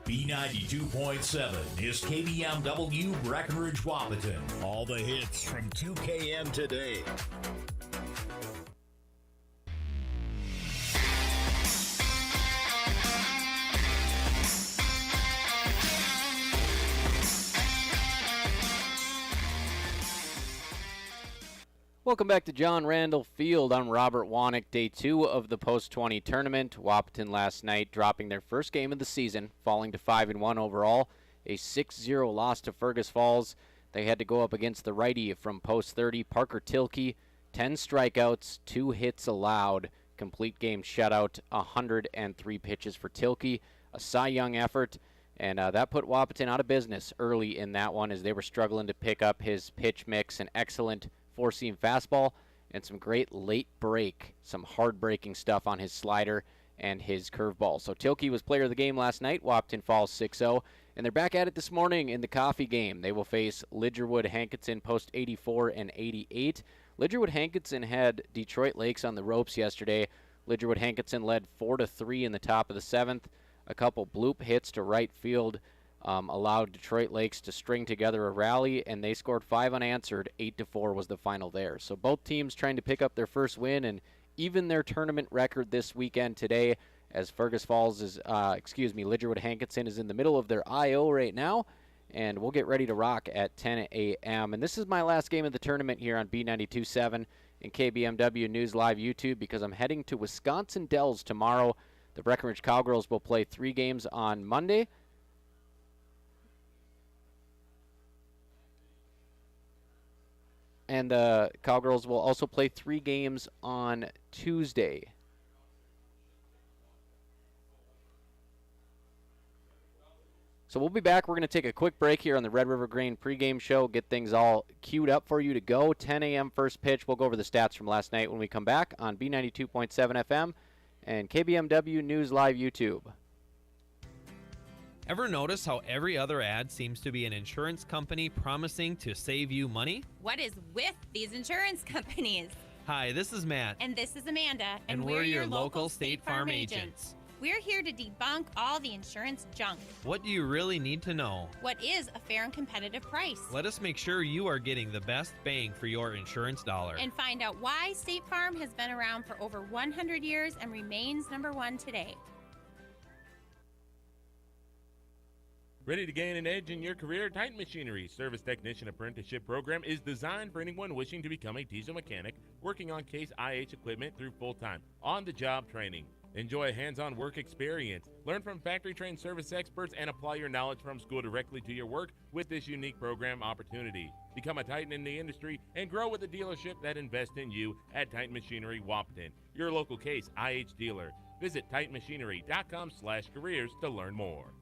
B92.7 is KBMW Breckenridge Wahpeton. All the hits from 2KM today. Welcome back to John Randall Field. I'm Robert Wanick. Day 2 of the Post-20 tournament. Wahpeton last night dropping their first game of the season, falling to 5-1 overall. A 6-0 loss to Fergus Falls. They had to go up against the righty from Post-30, Parker Tilke. 10 strikeouts, 2 hits allowed. Complete game shutout, 103 pitches for Tilke. A Cy Young effort, and that put Wahpeton out of business early in that one as they were struggling to pick up his pitch mix. An excellent four-seam fastball and some great late break, some hard-breaking stuff on his slider and his curveball. So Tilke was player of the game last night. Wahpeton falls 6-0, and they're back at it this morning in the coffee game. They will face Lidgerwood Hankinson post 84 and 88. Lidgerwood Hankinson had Detroit Lakes on the ropes yesterday. Lidgerwood Hankinson led 4-3 in the top of the 7th. A couple bloop hits to right field allowed Detroit Lakes to string together a rally, and they scored 5 unanswered. 8-4 was the final there. So both teams trying to pick up their first win and even their tournament record this weekend today, as Lidgerwood Hankinson is in the middle of their IO right now, and we'll get ready to rock at 10 a.m. And this is my last game of the tournament here on B92.7 and KBMW News Live YouTube, because I'm heading to Wisconsin Dells tomorrow. The Breckenridge Cowgirls will play 3 games on Monday. And the Cowgirls will also play 3 games on Tuesday. So we'll be back. We're going to take a quick break here on the Red River Grain pregame show, get things all queued up for you to go. 10 a.m. first pitch. We'll go over the stats from last night when we come back on B92.7 FM and KBMW News Live YouTube. Ever notice how every other ad seems to be an insurance company promising to save you money? What is with these insurance companies? Hi, this is Matt. And this is Amanda. And we're your local State Farm agents. We're here to debunk all the insurance junk. What do you really need to know? What is a fair and competitive price? Let us make sure you are getting the best bang for your insurance dollar. And find out why State Farm has been around for over 100 years and remains number 1 today. Ready to gain an edge in your career? Titan Machinery's Service Technician Apprenticeship Program is designed for anyone wishing to become a diesel mechanic, working on Case IH equipment through full-time, on-the-job training. Enjoy hands-on work experience. Learn from factory-trained service experts and apply your knowledge from school directly to your work with this unique program opportunity. Become a Titan in the industry and grow with a dealership that invests in you at Titan Machinery Wahpeton, your local Case IH dealer. Visit titanmachinery.com/careers to learn more.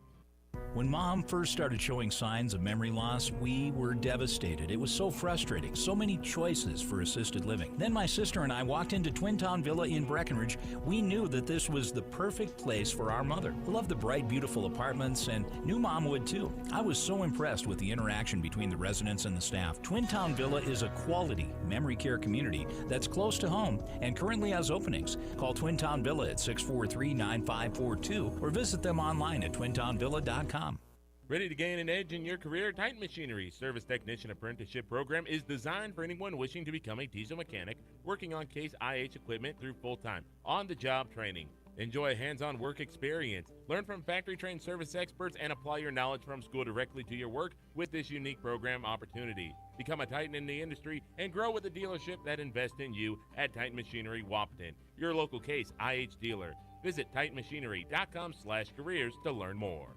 When Mom first started showing signs of memory loss, we were devastated. It was so frustrating, so many choices for assisted living. Then my sister and I walked into Twin Town Villa in Breckenridge. We knew that this was the perfect place for our mother. We loved the bright, beautiful apartments, and knew Mom would too. I was so impressed with the interaction between the residents and the staff. Twin Town Villa is a quality memory care community that's close to home and currently has openings. Call Twin Town Villa at 643-9542 or visit them online at twintownvilla.com. Ready to gain an edge in your career? Titan Machinery's Service Technician Apprenticeship Program is designed for anyone wishing to become a diesel mechanic, working on Case IH equipment through full-time, on-the-job training. Enjoy hands-on work experience. Learn from factory-trained service experts and apply your knowledge from school directly to your work with this unique program opportunity. Become a Titan in the industry and grow with a dealership that invests in you at Titan Machinery Wahpeton, your local Case IH dealer. Visit titanmachinery.com/careers to learn more.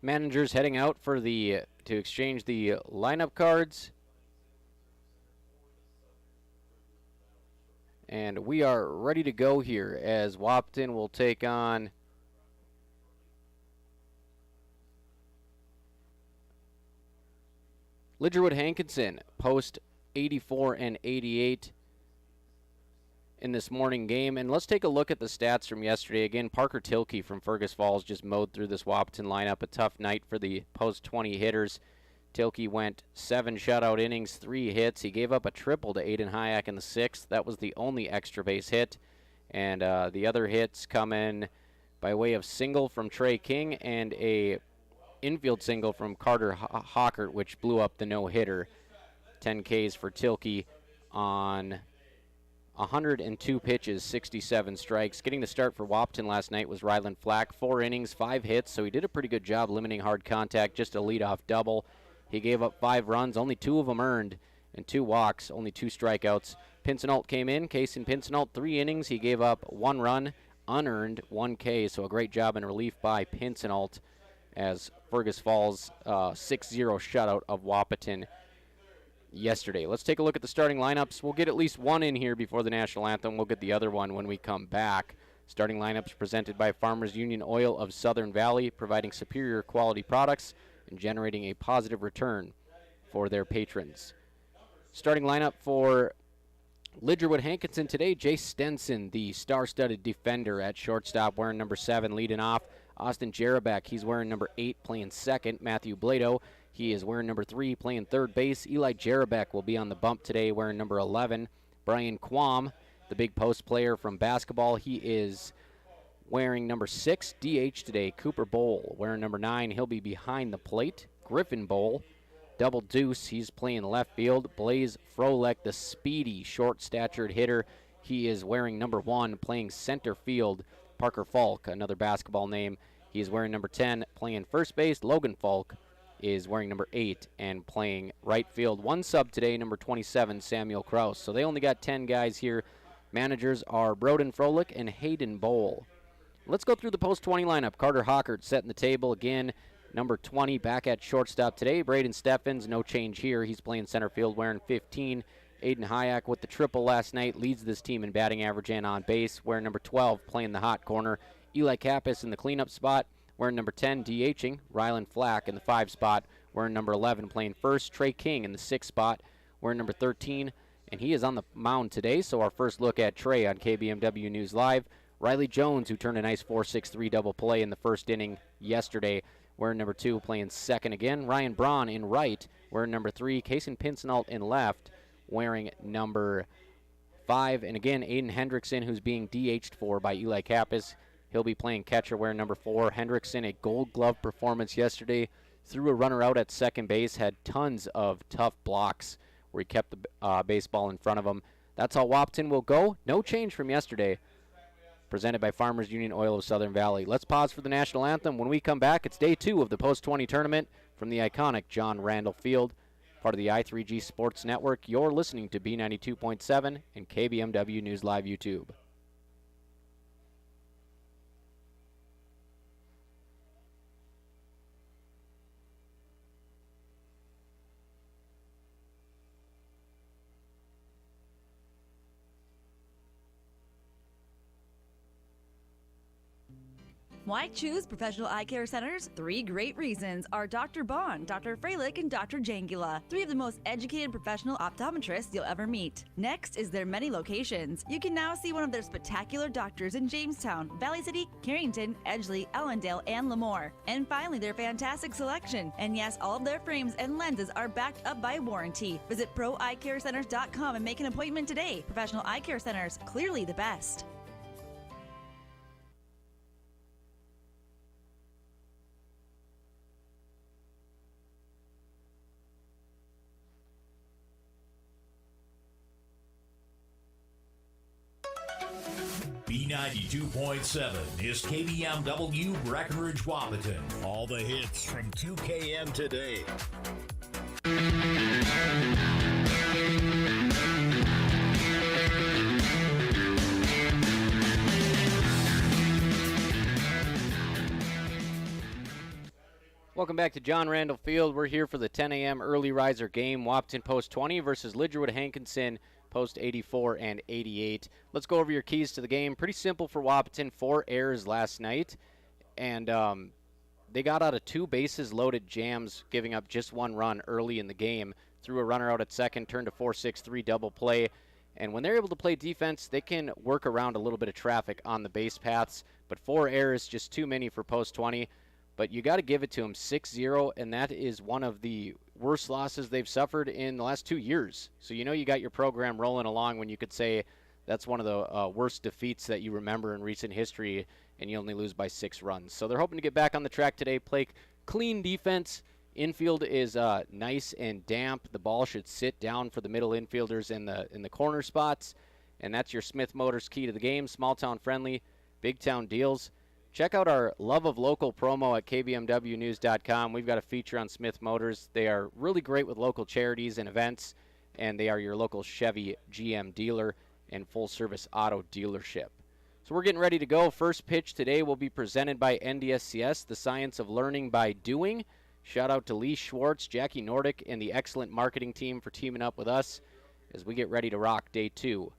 Managers heading out for to exchange the lineup cards. And we are ready to go here as Wahpeton will take on Lidgerwood Hankinson, post 84 and 88. in this morning game. And let's take a look at the stats from yesterday. Again, Parker Tilke from Fergus Falls just mowed through this Wahpeton lineup. A tough night for the post-20 hitters. Tilke went 7 shutout innings, 3 hits. He gave up a triple to Aiden Hayek in the 6th. That was the only extra base hit. And the other hits come in by way of single from Trey King and a infield single from Carter Hockert, which blew up the no-hitter. 10 Ks for Tilke on 102 pitches, 67 strikes. Getting the start for Wahpeton last night was Ryland Flack. 4 innings, 5 hits, so he did a pretty good job limiting hard contact, just a leadoff double. He gave up 5 runs, only 2 of them earned, and 2 walks, only 2 strikeouts. Pincinalt came in. Casey Pincinalt, 3 innings. He gave up 1 run, unearned, 1 K, so a great job in relief by Pincinalt as Fergus Falls 6-0 shutout of Wahpeton yesterday. Let's take a look at the starting lineups. We'll get at least one in here before the national anthem. We'll get the other one when we come back. Starting lineups presented by Farmers Union Oil of Southern Valley, providing superior quality products and generating a positive return for their patrons. Starting lineup for Lidgerwood Hankinson today, Jay Stenson, the star-studded defender at shortstop, wearing number 7, leading off. Austin Jerabek, he's wearing number 8, playing second. Matthew Blado, he is wearing number 3, playing third base. Eli Jerabek will be on the bump today, wearing number 11. Brian Quam, the big post player from basketball, he is wearing number 6, DH today. Cooper Bowl, wearing number 9, he'll be behind the plate. Griffin Bowl, double deuce, he's playing left field. Blaze Froelich, the speedy, short-statured hitter, he is wearing number 1, playing center field. Parker Falk, another basketball name, he is wearing number 10, playing first base. Logan Falk is wearing number 8 and playing right field. One sub today, number 27, Samuel Kraus. So they only got 10 guys here. Managers are Broden Froelich and Hayden Bowl. Let's go through the post-20 lineup. Carter Hockert setting the table again. Number 20 back at shortstop today. Braden Steffens, no change here. He's playing center field wearing 15. Aiden Hayek with the triple last night leads this team in batting average and on base, wearing number 12, playing the hot corner. Eli Kappas in the cleanup spot, wearing number 10, DHing. Ryland Flack in the 5 spot, wearing number 11, playing first. Trey King in the 6 spot, wearing number 13, and he is on the mound today, so our first look at Trey on KBMW News Live. Riley Jones, who turned a nice 4-6-3 double play in the first inning yesterday, wearing number 2, playing second again. Ryan Braun in right, wearing number 3. Casey Pincinalt in left, wearing number 5. And again, Aiden Hendrickson, who's being DH'd for by Eli Kappas. He'll be playing catcher, wearing number 4. Hendrickson, a gold glove performance yesterday. Threw a runner out at second base, had tons of tough blocks where he kept the baseball in front of him. That's how Wahpeton will go. No change from yesterday. Presented by Farmers Union Oil of Southern Valley. Let's pause for the national anthem. When we come back, it's day 2 of the post-20 tournament from the iconic John Randall Field. Part of the I3G Sports Network. You're listening to B92.7 and KBMW News Live YouTube. Why choose Professional Eye Care Centers? 3 great reasons are Dr. Bond, Dr. Freilich, and Dr. Jangula, 3 of the most educated professional optometrists you'll ever meet. Next is their many locations. You can now see one of their spectacular doctors in Jamestown, Valley City, Carrington, Edgeley, Ellendale, and Lemoore. And finally, their fantastic selection. And yes, all of their frames and lenses are backed up by warranty. Visit ProEyeCareCenters.com and make an appointment today. Professional Eye Care Centers, clearly the best. B92.7 is KBMW Breckenridge Wahpeton. All the hits from 2KM today. Welcome back to John Randall Field. We're here for the 10 a.m. early riser game. Wahpeton Post 20 versus Lidgerwood Hankinson Post 84 and 88. Let's go over your keys to the game. Pretty simple for Wahpeton. 4 errors last night. And they got out of 2 bases loaded jams, giving up just 1 run early in the game. Threw a runner out at second, turned a 4-6-3 double play. And when they're able to play defense, they can work around a little bit of traffic on the base paths. But 4 errors, just too many for Post 20. But you got to give it to them, 6-0, and that is one of the worst losses they've suffered in the last 2 years. So you know you got your program rolling along when you could say that's one of the worst defeats that you remember in recent history, and you only lose by 6 runs. So they're hoping to get back on the track today, play clean defense. Infield is nice and damp. The ball should sit down for the middle infielders in the corner spots, and that's your Smith Motors key to the game. Small town friendly, big town deals. Check out our Love of Local promo at kbmwnews.com. We've got a feature on Smith Motors. They are really great with local charities and events, and they are your local Chevy GM dealer and full-service auto dealership. So we're getting ready to go. First pitch today will be presented by NDSCS, the science of learning by doing. Shout out to Lee Schwartz, Jackie Nordick, and the excellent marketing team for teaming up with us as we get ready to rock day 2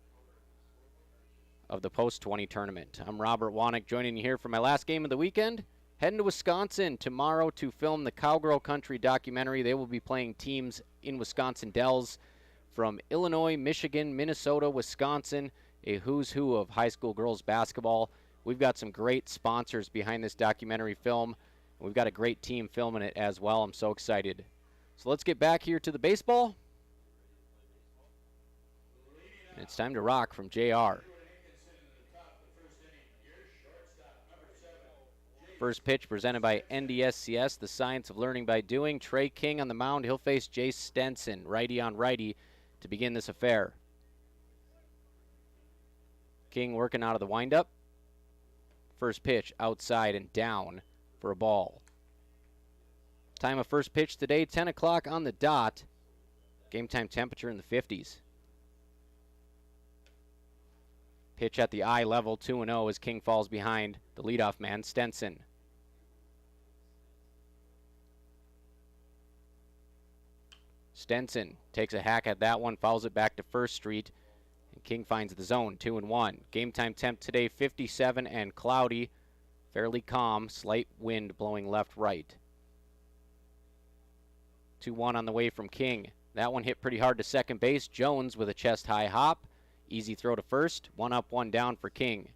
of the Post 20 tournament. I'm Robert Wanick, joining you here for my last game of the weekend. Heading to Wisconsin tomorrow to film the Cowgirl Country documentary. They will be playing teams in Wisconsin Dells from Illinois, Michigan, Minnesota, Wisconsin, a who's who of high school girls basketball. We've got some great sponsors behind this documentary film. We've got a great team filming it as well. I'm so excited. So let's get back here to the baseball. And it's time to rock from JR. First pitch presented by NDSCS, the science of learning by doing. Trey King on the mound. He'll face Jace Stenson, righty on righty, to begin this affair. King working out of the windup. First pitch outside and down for a ball. Time of first pitch today, 10 o'clock on the dot. Game time temperature in the 50s. Pitch at the eye level, 2-0 as King falls behind the leadoff man, Stenson. Stenson takes a hack at that one, fouls it back to First Street, and King finds the zone, 2-1. Game time temp today, 57 and cloudy, fairly calm, slight wind blowing left-right. 2-1 on the way from King. That one hit pretty hard to second base. Jones with a chest-high hop. Easy throw to first. 1 up, 1 down for King.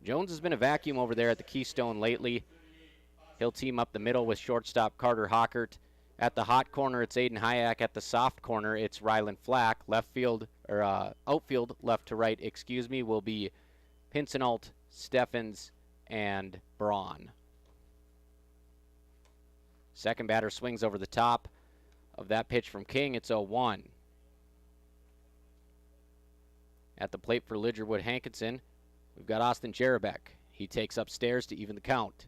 Jones has been a vacuum over there at the Keystone lately. He'll team up the middle with shortstop Carter Hockert. At the hot corner, it's Aiden Hayek. At the soft corner, it's Rylan Flack. Outfield, left to right, will be Pincinalt, Steffens, and Braun. Second batter swings over the top of that pitch from King. It's 0-1. At the plate for Lidgerwood Hankinson, we've got Austin Jerabek. He takes upstairs to even the count.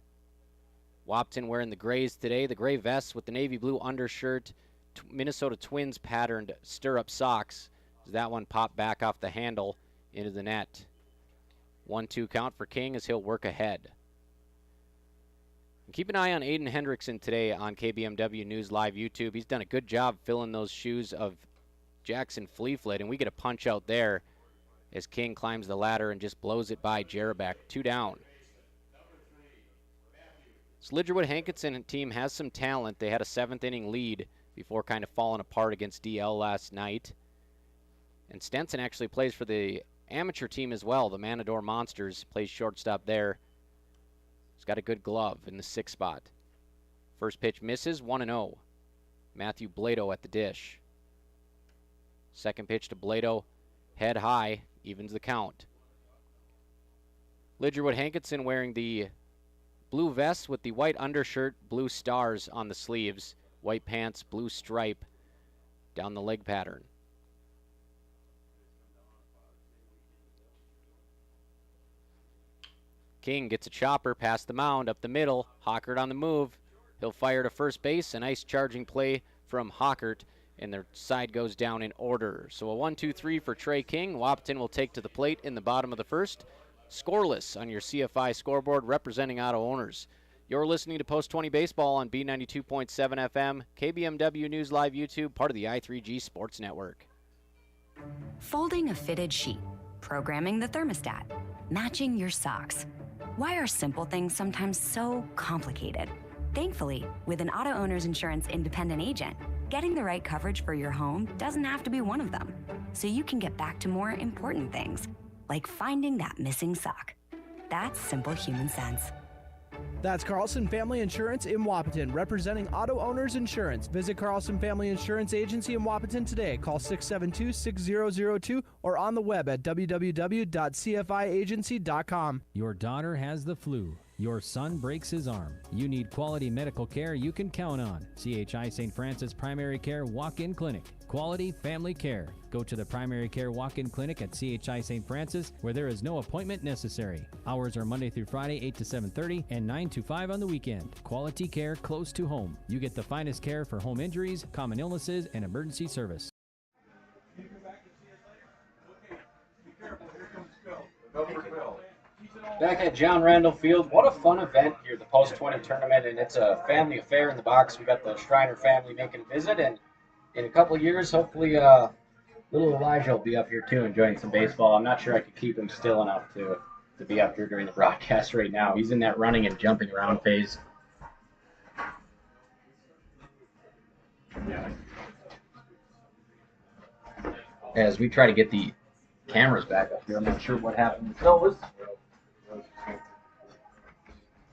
Wahpeton wearing the grays today, the gray vests with the navy blue undershirt, Minnesota Twins patterned stirrup socks. As that one popped back off the handle into the net. 1-2 count for King as he'll work ahead. And keep an eye on Aiden Hendrickson today on KBMW News Live YouTube. He's done a good job filling those shoes of Jackson Fleeflet, and we get a punch out there as King climbs the ladder and just blows it by Jerabek. 2 down. This Lidgerwood Hankinson team has some talent. They had a 7th inning lead before kind of falling apart against DL last night. And Stenson actually plays for the amateur team as well. The Manador Monsters, plays shortstop there. He's got a good glove in the 6th spot. First pitch misses, 1-0. Matthew Blado at the dish. Second pitch to Blado, head high, evens the count. Lidgerwood Hankinson wearing the blue vest with the white undershirt, blue stars on the sleeves, white pants, blue stripe down the leg pattern. King gets a chopper past the mound, up the middle. Hockert on the move. He'll fire to first base. A nice charging play from Hockert, and their side goes down in order. So a 1-2-3 for Trey King. Wahpeton will take to the plate in the bottom of the first. Scoreless on your CFI scoreboard, representing auto owners. You're listening to Post 20 Baseball on B92.7 FM, KBMW News Live YouTube, part of the i3G Sports Network. Folding a fitted sheet, programming the thermostat, matching your socks. Why are simple things sometimes so complicated? Thankfully, with an auto owner's insurance independent agent, getting the right coverage for your home doesn't have to be one of them. so you can get back to more important things, like finding that missing sock. That's simple human sense. That's Carlson Family Insurance in Wahpeton, representing auto owners insurance. Visit Carlson Family Insurance Agency in Wahpeton today. Call 672-6002 or on the web at www.cfiagency.com. Your daughter has the flu. Your son breaks his arm. You need quality medical care you can count on. CHI St. Francis Primary Care Walk-In Clinic. Quality family care. Go to the Primary Care Walk-In Clinic at CHI St. Francis, where there is no appointment necessary. Hours are Monday through Friday, 8 to 7:30 and 9 to 5 on the weekend. Quality care close to home. You get the finest care for home injuries, common illnesses, and emergency service. Back at John Randall Field, what a fun event here, the Post-20 tournament, and it's a family affair in the box. We got the Schreiner family making a visit, and in a couple of years, hopefully little Elijah will be up here too enjoying some baseball. I'm not sure I could keep him still enough to be up here during the broadcast right now. He's in that running and jumping around phase. As we try to get the cameras back up here, I'm not sure what happened with those.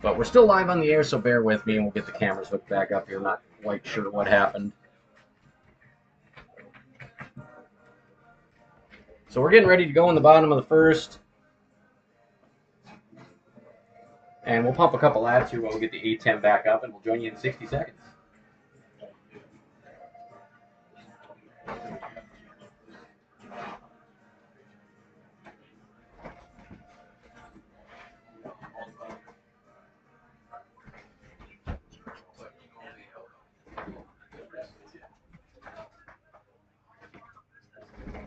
But we're still live on the air, so bear with me, and we'll get the cameras hooked back up here. Not quite sure what happened. So we're getting ready to go in the bottom of the first. And we'll pump a couple laps here while we get the A10 back up, and we'll join you in 60 seconds.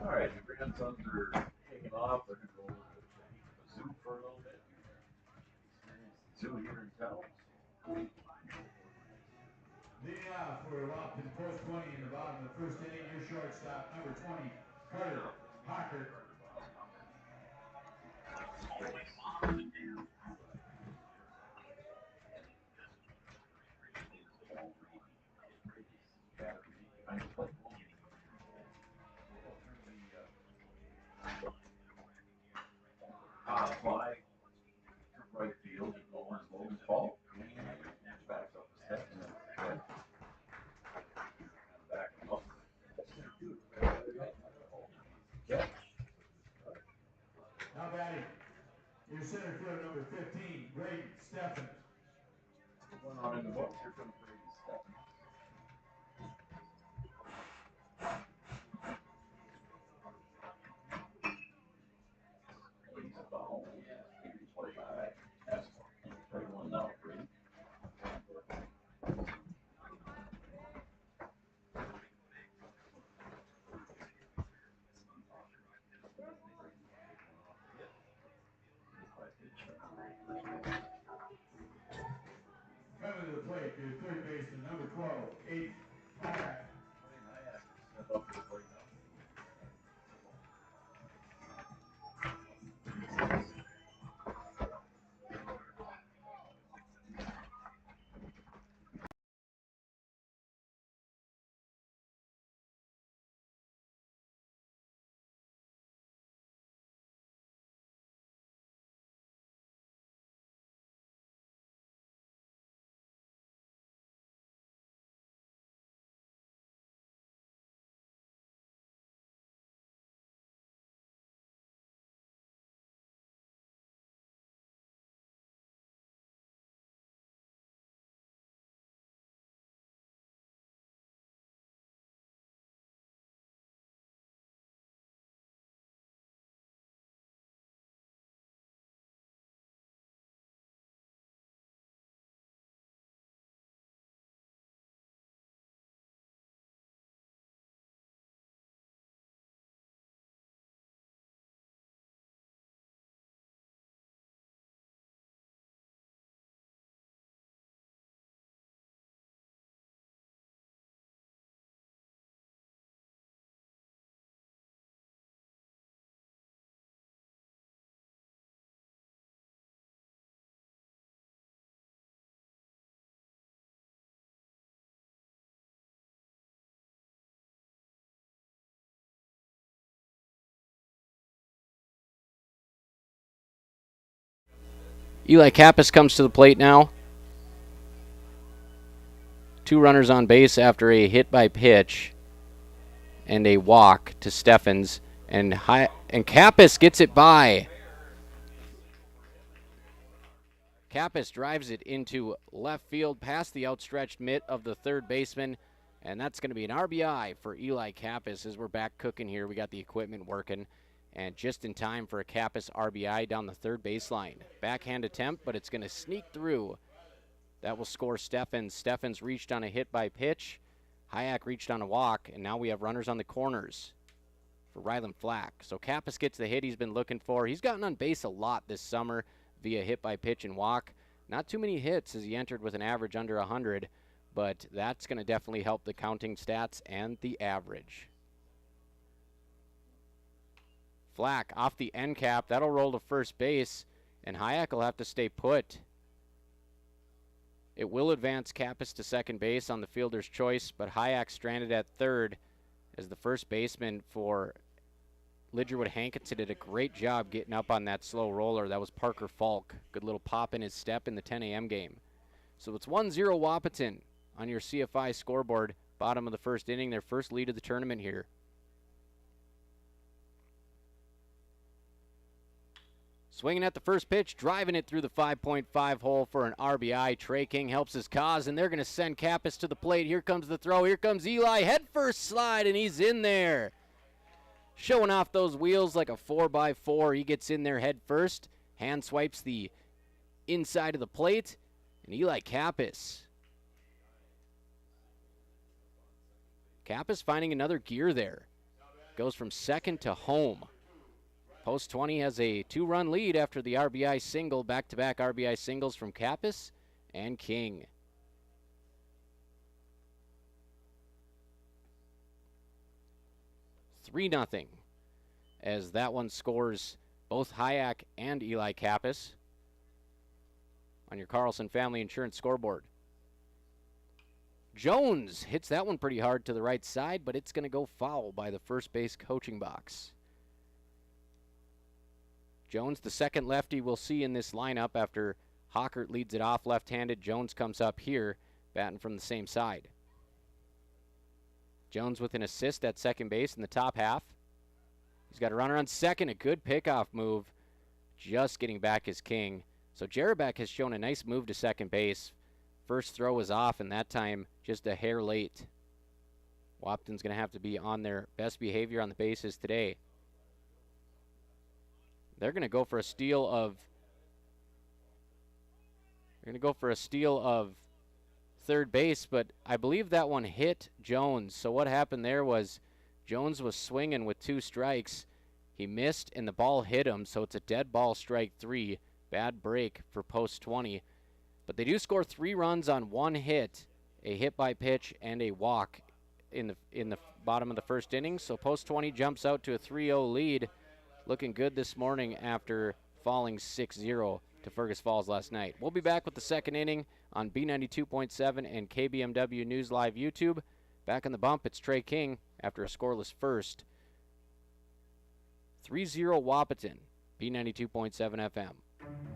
All right, your grandsons are taking off. They're going to go over to the zoo for a little bit. Zoo here in town. Leading off for Wahpeton Post-20 in the bottom of the first inning, your shortstop, number 20, Carter Parker. Fly, right field, over Logan's ball. Backs up his head and then back him up. Yeah. Now batting, your center fielder, number 15, Braden Stephens. One out in the books. Here comes Braden Stephens. He's about 25. That's 31 now, Braden. Coming to the plate, your third baseman, number 12, 8, Conrad. Step up to the plate now. Eli Kappas comes to the plate now. 2 runners on base after a hit by pitch and a walk to Steffens. And Kappas gets it by. Kappas drives it into left field past the outstretched mitt of the third baseman. And that's going to be an RBI for Eli Kappas as we're back cooking here. We got the equipment working. And just in time for a Kappas RBI down the third baseline. Backhand attempt, but it's going to sneak through. That will score Steffens. Steffens reached on a hit by pitch. Hayek reached on a walk, and now we have runners on the corners for Ryland Flack. So Kappas gets the hit he's been looking for. He's gotten on base a lot this summer via hit by pitch and walk. Not too many hits as he entered with an average under 100, but that's going to definitely help the counting stats and the average. Flack off the end cap. That'll roll to first base, and Hayek will have to stay put. It will advance Kappas to second base on the fielder's choice, but Hayek stranded at third as the first baseman for Lidgerwood. Hankinson did a great job getting up on that slow roller. That was Parker Falk. Good little pop in his step in the 10 a.m. game. So it's 1-0 Wahpeton on your CFI scoreboard. Bottom of the first inning, their first lead of the tournament here. Swinging at the first pitch, driving it through the 5.5 hole for an RBI. Trey King helps his cause, and they're going to send Kappas to the plate. Here comes the throw. Here comes Eli. Head first slide, and he's in there. Showing off those wheels like a 4x4. He gets in there head first. Hand swipes the inside of the plate, and Eli Kappas. Kappas finding another gear there. Goes from second to home. Post 20 has a 2-run lead after the RBI single, back-to-back RBI singles from Kappas and King. $3-0 as that one scores both Hayek and Eli Kappas on your Carlson Family Insurance scoreboard. Jones hits that one pretty hard to the right side, but it's going to go foul by the first base coaching box. Jones, the second lefty we'll see in this lineup after Hockert leads it off left-handed. Jones comes up here, batting from the same side. Jones with an assist at second base in the top half. He's got a runner on second, a good pickoff move. Just getting back his King. So Jerabek has shown a nice move to second base. First throw was off, and that time just a hair late. Wahpeton's going to have to be on their best behavior on the bases today. They're going to go for a steal of third base, but I believe that one hit Jones. So what happened there was Jones was swinging with 2 strikes. He missed, and the ball hit him, so it's a dead ball, strike 3. Bad break for post 20. But they do score 3 runs on 1 hit, a hit by pitch and a walk in the bottom of the first inning. So post 20 jumps out to a 3-0 lead. Looking good this morning after falling 6-0 to Fergus Falls last night. We'll be back with the second inning on B92.7 and KBMW News Live YouTube. Back on the bump, it's Trey King after a scoreless first. 3-0 Wahpeton, B92.7 FM.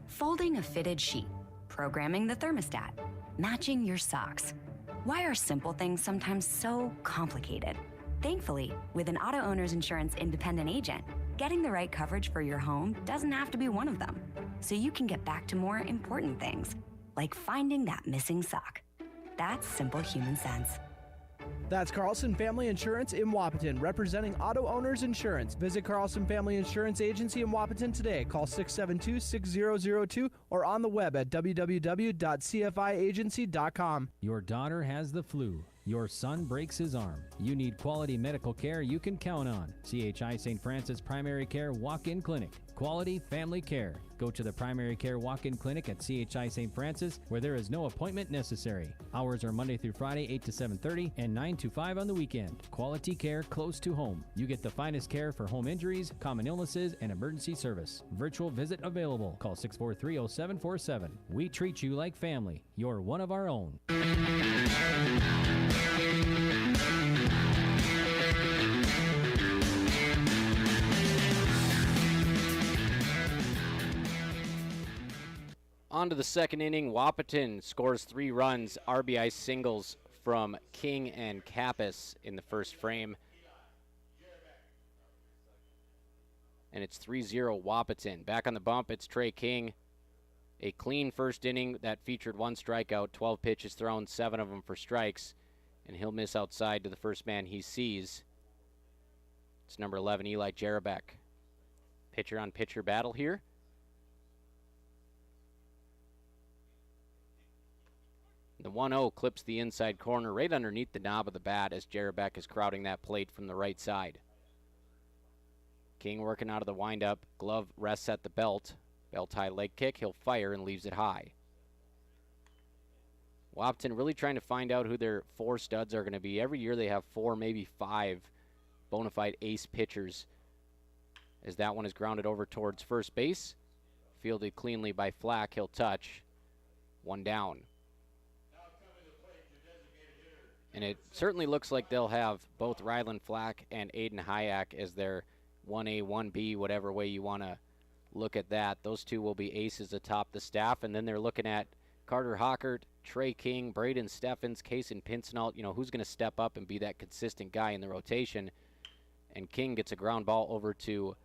Folding a fitted sheet, programming the thermostat, matching your socks. Why are simple things sometimes so complicated? Thankfully, with an auto owner's insurance independent agent, getting the right coverage for your home doesn't have to be one of them. So you can get back to more important things, like finding that missing sock. That's simple human sense. That's Carlson Family Insurance in Wahpeton, representing auto owners insurance. Visit Carlson Family Insurance Agency in Wahpeton today. Call 672-6002 or on the web at www.cfiagency.com. Your daughter has the flu. Your son breaks his arm. You need quality medical care you can count on. CHI St. Francis Primary Care Walk-In Clinic. Quality family care. Go to the Primary Care Walk-In Clinic at CHI St. Francis, where there is no appointment necessary. Hours are Monday through Friday, 8 to 7:30 and 9 to 5 on the weekend. Quality care close to home. You get the finest care for home injuries, common illnesses, and emergency service. Virtual visit available. Call 643-0747. We treat you like family. You're one of our own. On to the second inning. Wahpeton scores 3 runs, RBI singles from King and Kappas in the first frame. And it's 3-0 Wahpeton. Back on the bump, it's Trey King. A clean first inning that featured 1 strikeout, 12 pitches thrown, 7 of them for strikes. And he'll miss outside to the first man he sees. It's number 11, Eli Jarabek. Pitcher-on-pitcher battle here. The 1-0 clips the inside corner right underneath the knob of the bat as Jarabek is crowding that plate from the right side. King working out of the windup. Glove rests at the belt. Belt high leg kick. He'll fire and leaves it high. Wahpeton really trying to find out who their 4 studs are going to be. Every year they have 4, maybe 5 bona fide ace pitchers. As that one is grounded over towards first base. Fielded cleanly by Flack. He'll touch. 1 down. And it certainly looks like they'll have both Ryland Flack and Aiden Hayek as their 1A, 1B, whatever way you want to look at that. Those 2 will be aces atop the staff. And then they're looking at Carter Hockert, Trey King, Braden Steffens, Kaysen Pincinalt. You know, who's going to step up and be that consistent guy in the rotation. And King gets a ground ball over to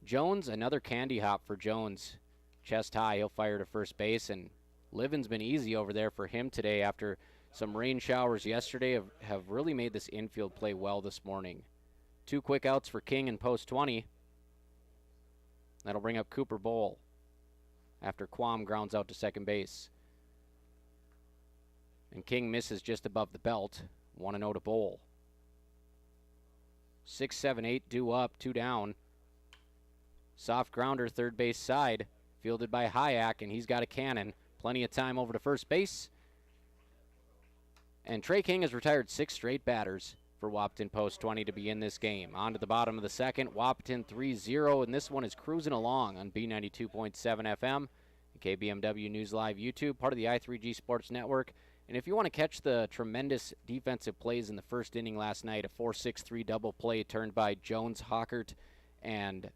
Jones. Another candy hop for Jones. Chest high, he'll fire to first base. And living's been easy over there for him today after some rain showers yesterday have really made this infield play well this morning. 2 quick outs for King in post 20. That'll bring up Cooper Bowl after Quam grounds out to second base. And King misses just above the belt. 1-0 to Bowl. 6, 7, 8 due up, 2 down. Soft grounder third base side. Fielded by Hayek, and he's got a cannon. Plenty of time over to first base. And Trey King has retired 6 straight batters for Wahpeton post 20 to be in this game. On to the bottom of the second. Wahpeton 3-0, and this one is cruising along on B92.7 FM, KBMW News Live YouTube, part of the I3G Sports Network. And if you want to catch the tremendous defensive plays in the first inning last night, a 4-6-3 double play turned by Jones, Hockert, and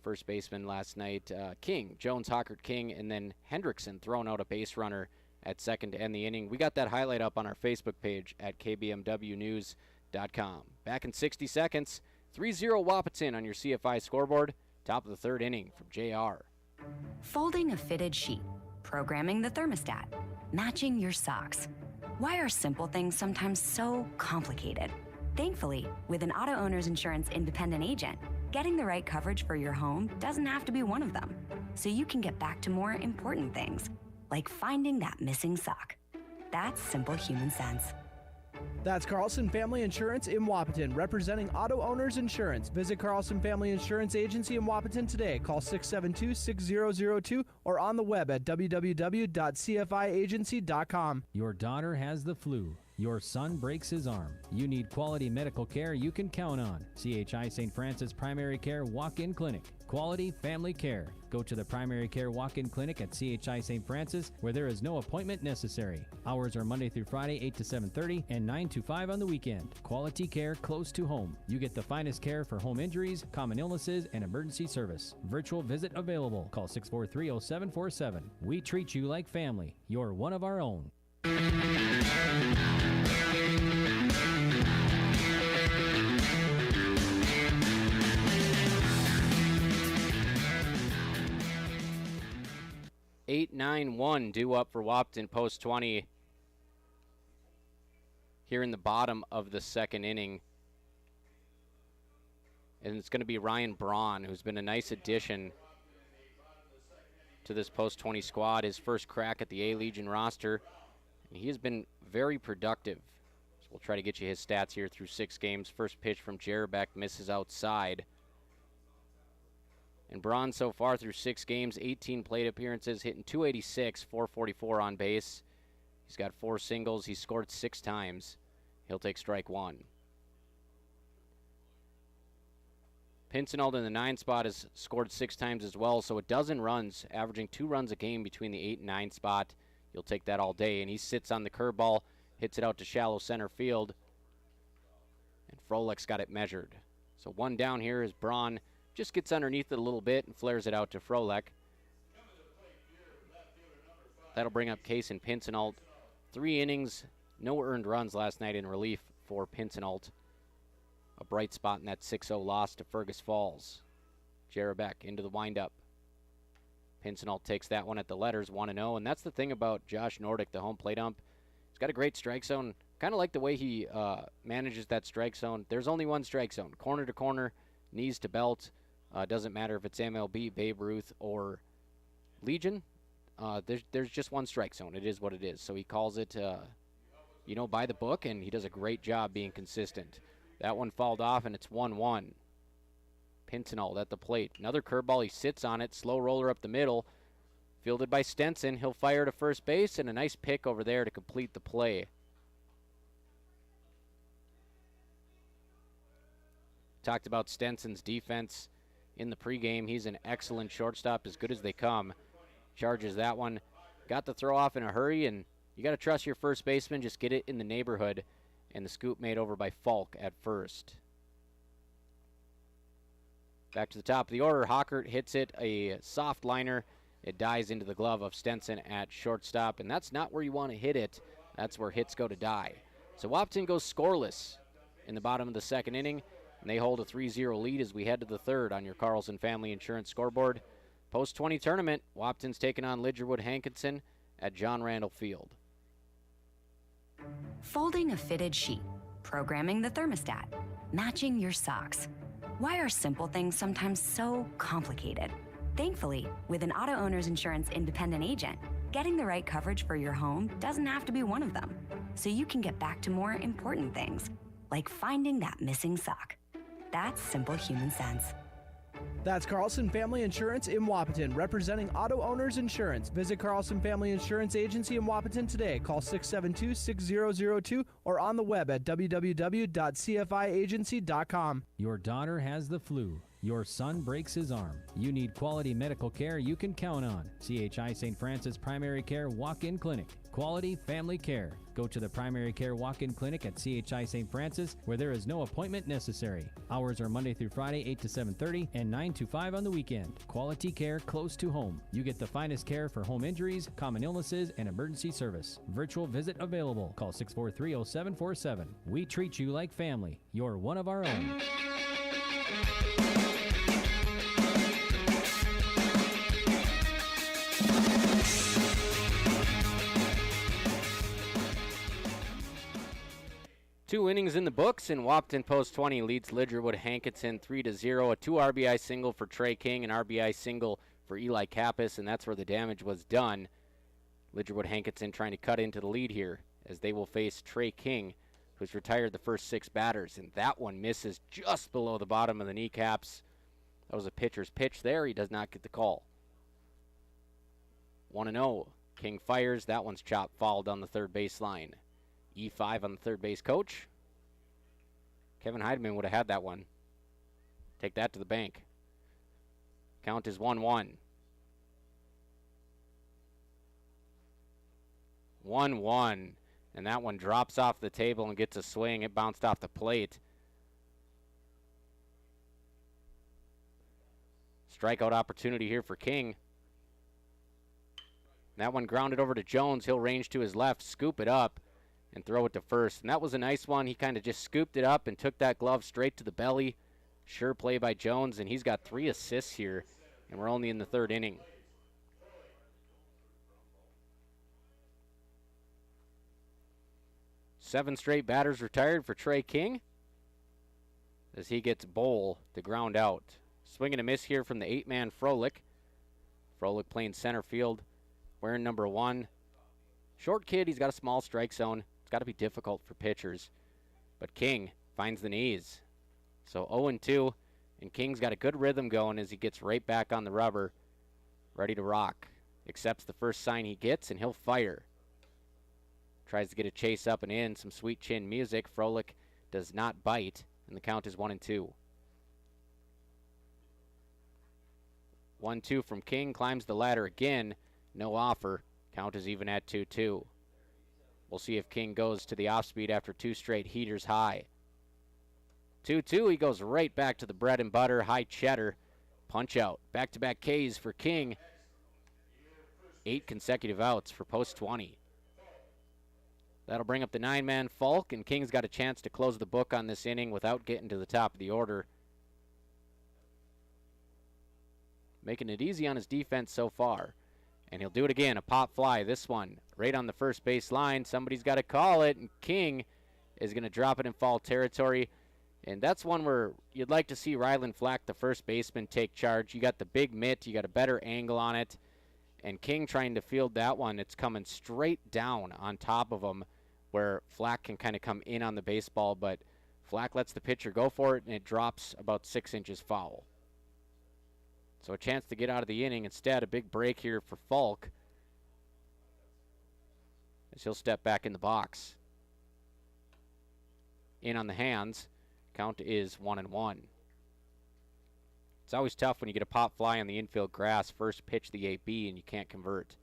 first baseman last night, King. Jones, Hockert, King, and then Hendrickson throwing out a base runner at second to end the inning. We got that highlight up on our Facebook page at kbmwnews.com. Back in 60 seconds, 3-0 Wahpeton on your CFI scoreboard. Top of the third inning from JR. Folding a fitted sheet, programming the thermostat, matching your socks. Why are simple things sometimes so complicated? Thankfully, with an auto owner's insurance independent agent, getting the right coverage for your home doesn't have to be one of them. So you can get back to more important things, like finding that missing sock. That's simple human sense. That's Carlson Family Insurance in Wahpeton, representing auto owners insurance. Visit Carlson Family Insurance Agency in Wahpeton today. Call 672-6002 or on the web at www.cfiagency.com. Your daughter has the flu. Your son breaks his arm. You need quality medical care you can count on. CHI St. Francis Primary Care Walk-In Clinic. Quality family care. Go to the Primary Care Walk-In Clinic at CHI St. Francis, where there is no appointment necessary. Hours are Monday through Friday, 8 to 7:30 and 9 to 5 on the weekend. Quality care close to home. You get the finest care for home injuries, common illnesses, and emergency service. Virtual visit available. Call 643-0747. We treat you like family. You're one of our own. 8-9-1 due up for Wahpeton post 20 here in the bottom of the second inning. And it's going to be Ryan Braun, who's been a nice addition to this post 20 squad. His first crack at the A-Legion roster. And he has been very productive. So we'll try to get you his stats here through 6 games. First pitch from Jarabek misses outside. And Braun so far through 6 games, 18 plate appearances, hitting .286, .444 on base. He's got 4 singles. He's scored 6 times. He'll take strike 1. Pincinalt in the 9 spot has scored 6 times as well, so a dozen runs, averaging 2 runs a game between the 8 and 9 spot. You'll take that all day. And he sits on the curveball, hits it out to shallow center field. And Froelich's got it measured. So 1 down here as Braun just gets underneath it a little bit and flares it out to Froelich. That'll bring up Kason Pincenalt. 3 innings, no earned runs last night in relief for Pincenalt. A bright spot in that 6-0 loss to Fergus Falls. Jarabek into the windup. Pincenalt takes that one at the letters, 1-0. And that's the thing about Josh Nordick, the home plate ump. He's got a great strike zone. Kind of like the way he manages that strike zone. There's only one strike zone. Corner to corner, knees to belt. Doesn't matter if it's MLB, Babe Ruth, or Legion. There's just one strike zone. It is what it is. So he calls it, by the book, and he does a great job being consistent. That one fouled off, and it's 1-1. Pincenalt at the plate. Another curveball. He sits on it. Slow roller up the middle. Fielded by Stenson. He'll fire to first base, and a nice pick over there to complete the play. Talked about Stenson's defense in the pregame. He's an excellent shortstop, as good as they come. Charges that one. Got the throw off in a hurry, and you got to trust your first baseman. Just get it in the neighborhood. And the scoop made over by Falk at first. Back to the top of the order. Hockert hits it, a soft liner. It dies into the glove of Stenson at shortstop, and that's not where you want to hit it. That's where hits go to die. So Wahpeton goes scoreless in the bottom of the second inning, and they hold a 3-0 lead as we head to the third on your Carlson Family Insurance scoreboard. Post-20 tournament, Wahpeton's taking on Lidgerwood Hankinson at John Randall Field. Folding a fitted sheet, programming the thermostat, matching your socks. Why are simple things sometimes so complicated? Thankfully, with an auto owner's insurance independent agent, getting the right coverage for your home doesn't have to be one of them. So you can get back to more important things, like finding that missing sock. That's simple human sense. That's Carlson Family Insurance in Wahpeton, representing auto owners insurance. Visit Carlson Family Insurance Agency in Wahpeton today. Call 672-6002 or on the web at www.cfiagency.com. Your daughter has the flu. Your son breaks his arm. You need quality medical care you can count on. CHI St. Francis Primary Care Walk-In Clinic. Quality family care. Go to the Primary Care Walk-In Clinic at CHI St. Francis, where there is no appointment necessary. Hours are Monday through Friday, 8 to 7:30 and 9 to 5 on the weekend. Quality care close to home. You get the finest care for home injuries, common illnesses, and emergency service. Virtual visit available. Call 643-0747. We treat you like family. You're one of our own. Two innings in the books, and Wahpeton post-20 leads Lidgerwood Hankinson 3-0. A 2 RBI single for Trey King, an RBI single for Eli Kappas, and that's where the damage was done. Lidgerwood Hankinson trying to cut into the lead here as they will face Trey King, who's retired the first 6 batters, and that one misses just below the bottom of the kneecaps. That was a pitcher's pitch there. He does not get the call. 1-0. King fires. That one's chopped foul down the third baseline. E5 on the third base coach. Kevin Heidemann would have had that one. Take that to the bank. Count is 1-1. 1-1. And that one drops off the table and gets a swing. It bounced off the plate. Strikeout opportunity here for King. That one grounded over to Jones. He'll range to his left, scoop it up, and throw it to first. And that was a nice one. He kind of just scooped it up and took that glove straight to the belly. Sure play by Jones, and he's got 3 assists here, and we're only in the third inning. Seven straight batters retired for Trey King as he gets Bowl to ground out. Swing and a miss here from the 8-man Froelich. Froelich playing center field, wearing number 1. Short kid, he's got a small strike zone. It's got to be difficult for pitchers. But King finds the knees. So 0-2, and King's got a good rhythm going as he gets right back on the rubber, ready to rock. Accepts the first sign he gets, and he'll fire. Tries to get a chase up and in, some sweet chin music. Froelich does not bite, and the count is 1-2. 1-2 from King, climbs the ladder again. No offer. Count is even at 2-2. We'll see if King goes to the off-speed after 2 straight heaters high. 2-2, he goes right back to the bread and butter, high cheddar. Punch out. Back-to-back Ks for King. 8 consecutive outs for post 20. That'll bring up the 9-man Falk, and King's got a chance to close the book on this inning without getting to the top of the order. Making it easy on his defense so far. And he'll do it again, a pop fly. This one right on the first base line. Somebody's got to call it, and King is going to drop it in foul territory. And that's one where you'd like to see Ryland Flack, the first baseman, take charge. You got the big mitt. You got a better angle on it. And King trying to field that one. It's coming straight down on top of him where Flack can kind of come in on the baseball. But Flack lets the pitcher go for it, and it drops about 6 inches foul. So a chance to get out of the inning. Instead, a big break here for Falk as he'll step back in the box. In on the hands. Count is 1-1. It's always tough when you get a pop fly on the infield grass, first pitch the AB, and you can't convert.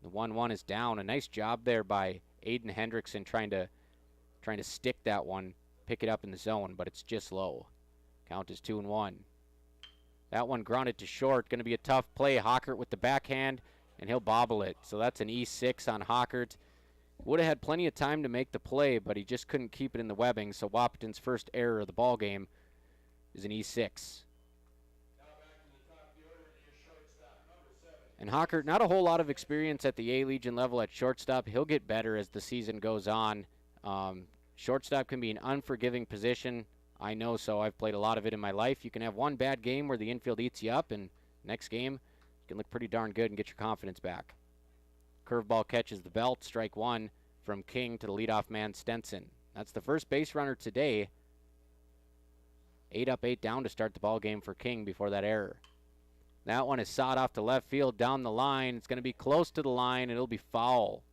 The 1-1 is down. A nice job there by Aiden Hendrickson trying to stick that one, pick it up in the zone, but it's just low. Count is 2-1. That one grounded to short. Going to be a tough play. Hockert with the backhand, and he'll bobble it. So that's an E6 on Hockert. Would have had plenty of time to make the play, but he just couldn't keep it in the webbing. So Wahpeton's first error of the ball game is an E6. And Hockert, not a whole lot of experience at the A-Legion level at shortstop. He'll get better as the season goes on. Shortstop can be an unforgiving position. I know so. I've played a lot of it in my life. You can have one bad game where the infield eats you up, and next game you can look pretty darn good and get your confidence back. Curveball catches the belt. Strike one from King to the leadoff man, Stenson. That's the first base runner today. 8 up, 8 down to start the ball game for King before that error. That one is sawed off to left field down the line. It's going to be close to the line, and it'll be foul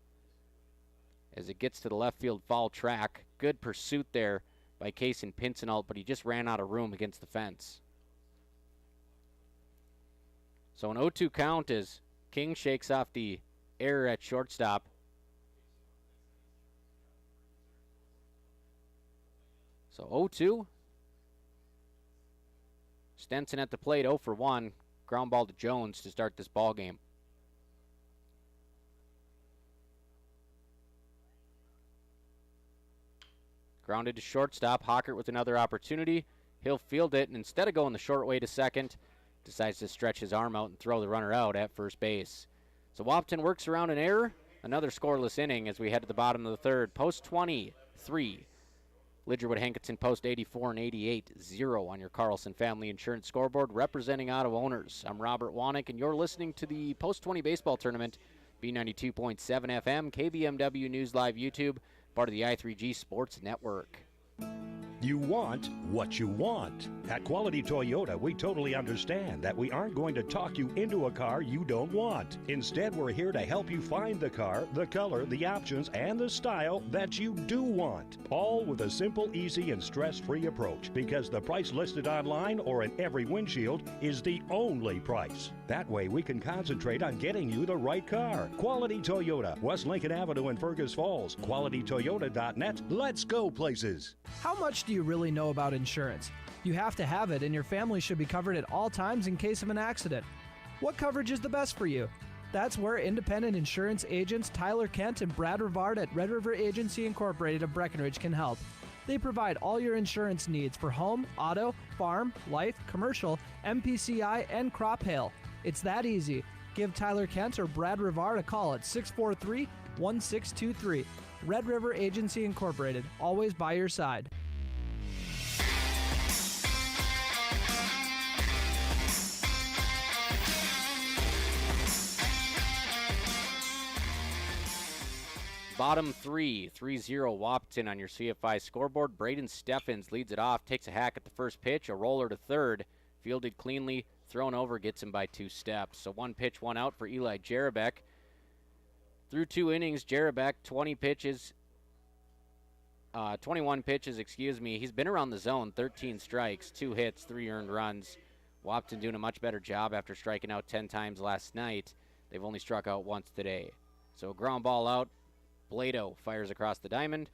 as it gets to the left field foul track. Good pursuit there by Kaysen Pincinalt, but he just ran out of room against the fence. So an 0-2 count as King shakes off the error at shortstop. So 0-2. Stenson at the plate, 0 for 1. Ground ball to Jones to start this ball game. Grounded to shortstop. Hockert with another opportunity. He'll field it, and instead of going the short way to second, decides to stretch his arm out and throw the runner out at first base. So Wahpeton works around an error. Another scoreless inning as we head to the bottom of the third. Post 23. Lidgerwood, Hankinson, post 84 and 88. 0 on your Carlson Family Insurance scoreboard, representing auto owners. I'm Robert Wanick, and you're listening to the Post 20 Baseball Tournament. B92.7 FM, KBMW News Live YouTube, part of the I3G Sports Network. You want what you want. At Quality Toyota, we totally understand that we aren't going to talk you into a car you don't want. Instead, we're here to help you find the car, the color, the options, and the style that you do want. All with a simple, easy, and stress-free approach, because the price listed online or in every windshield is the only price. That way, we can concentrate on getting you the right car. Quality Toyota, West Lincoln Avenue in Fergus Falls. QualityToyota.net. Let's go places. How much do you really know about insurance? You have to have it, and your family should be covered at all times in case of an accident. What coverage is the best for you? That's where independent insurance agents Tyler Kent and Brad Rivard at Red River Agency Incorporated of Breckenridge can help. They provide all your insurance needs for home, auto, farm, life, commercial, MPCI, and crop hail. It's that easy. Give Tyler Kent or Brad Rivard a call at 643-1623. Red River Agency Incorporated, always by your side. Bottom 3, 3-0 Wahpeton on your CFI scoreboard. Braden Steffens leads it off, takes a hack at the first pitch, a roller to third, fielded cleanly, thrown over, gets him by 2 steps. So 1 pitch, 1 out for Eli Jarabek. Through 2 innings, Jarabek, 21 pitches, He's been around the zone, 13 strikes, 2 hits, 3 earned runs. Wahpeton doing a much better job after striking out 10 times last night. They've only struck out once today. So ground ball out. Blado fires across the diamond,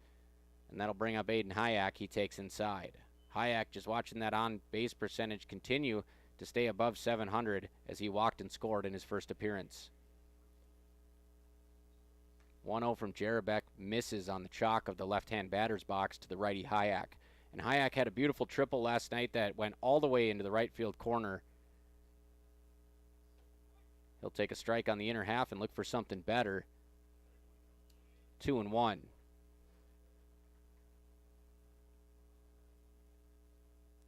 and that'll bring up Aiden Hayek. He takes inside. Hayek just watching that on-base percentage continue to stay above 700 as he walked and scored in his first appearance. 1-0 from Jarabek, misses on the chalk of the left-hand batter's box to the righty Hayek. And Hayek had a beautiful triple last night that went all the way into the right field corner. He'll take a strike on the inner half and look for something better. 2-1.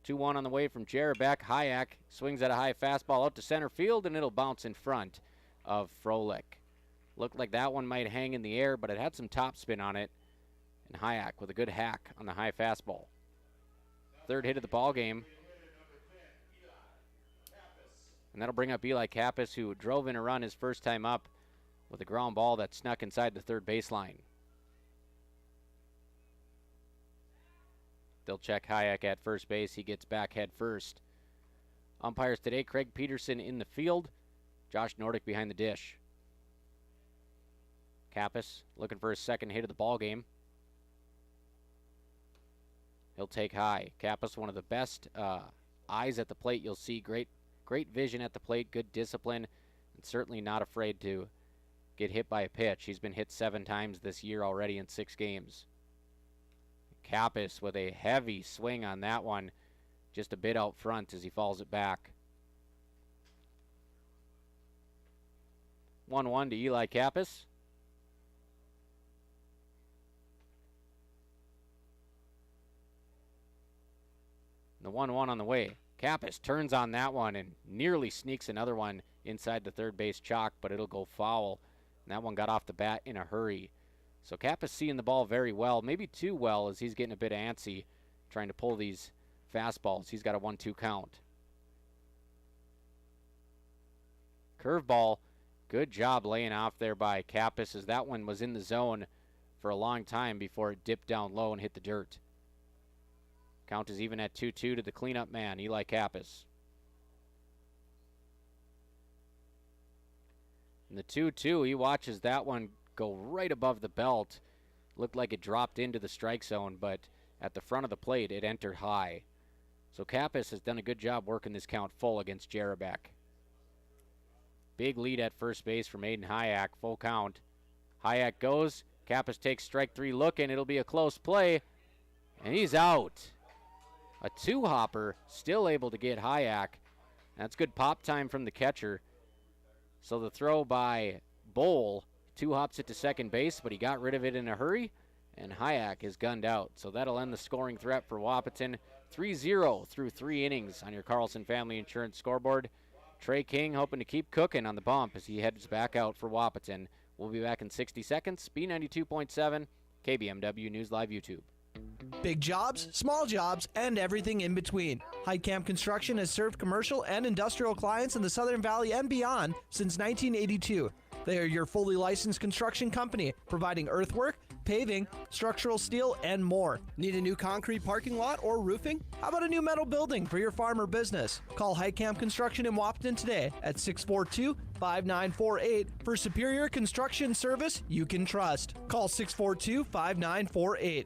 Two-one on the way from Jarabek. Hayek swings at a high fastball out to center field, and it'll bounce in front of Froelich. Looked like that one might hang in the air, but it had some topspin on it. And Hayek with a good hack on the high fastball. Third hit of the ball game. And that'll bring up Eli Kappas, who drove in a run his first time up with a ground ball that snuck inside the third baseline. They'll check Hayek at first base. He gets back head first. Umpires today, Craig Peterson in the field, Josh Nordick behind the dish. Kappas looking for his second hit of the ball game. He'll take high. Kappas, one of the best eyes at the plate you'll see. Great vision at the plate, good discipline, and certainly not afraid to get hit by a pitch. He's been hit 7 times this year already in 6 games. Kappas with a heavy swing on that one, just a bit out front as he falls it back. 1-1 to Eli Kappas. The 1-1 on the way. Kappas turns on that one and nearly sneaks another one inside the third base chalk, but it'll go foul. And that one got off the bat in a hurry. So Kappas seeing the ball very well, maybe too well, as he's getting a bit antsy trying to pull these fastballs. He's got a 1-2 count. Curveball, good job laying off there by Kappas, as that one was in the zone for a long time before it dipped down low and hit the dirt. Count is even at 2-2 to the cleanup man, Eli Kappas. And the 2-2, he watches that one go right above the belt. Looked like it dropped into the strike zone, but at the front of the plate, it entered high. So Kappas has done a good job working this count full against Jarabek. Big lead at first base from Aiden Hayek, full count. Hayek goes, Kappas takes strike 3 look, and it'll be a close play, and he's out. A 2-hopper, still able to get Hayek. That's good pop time from the catcher. So the throw by Bowl, 2-hops it to second base, but he got rid of it in a hurry, and Hayek is gunned out. So that'll end the scoring threat for Wahpeton. 3-0 through 3 innings on your Carlson Family Insurance scoreboard. Trey King hoping to keep cooking on the bump as he heads back out for Wahpeton. We'll be back in 60 seconds. B92.7, KBMW News Live YouTube. Big jobs, small jobs, and everything in between. Heitkamp Construction has served commercial and industrial clients in the Southern Valley and beyond since 1982. They are your fully licensed construction company, providing earthwork, paving, structural steel, and more. Need a new concrete parking lot or roofing? How about a new metal building for your farm or business? Call Heitkamp Construction in Wahpeton today at 642-5948 for superior construction service you can trust. Call 642-5948.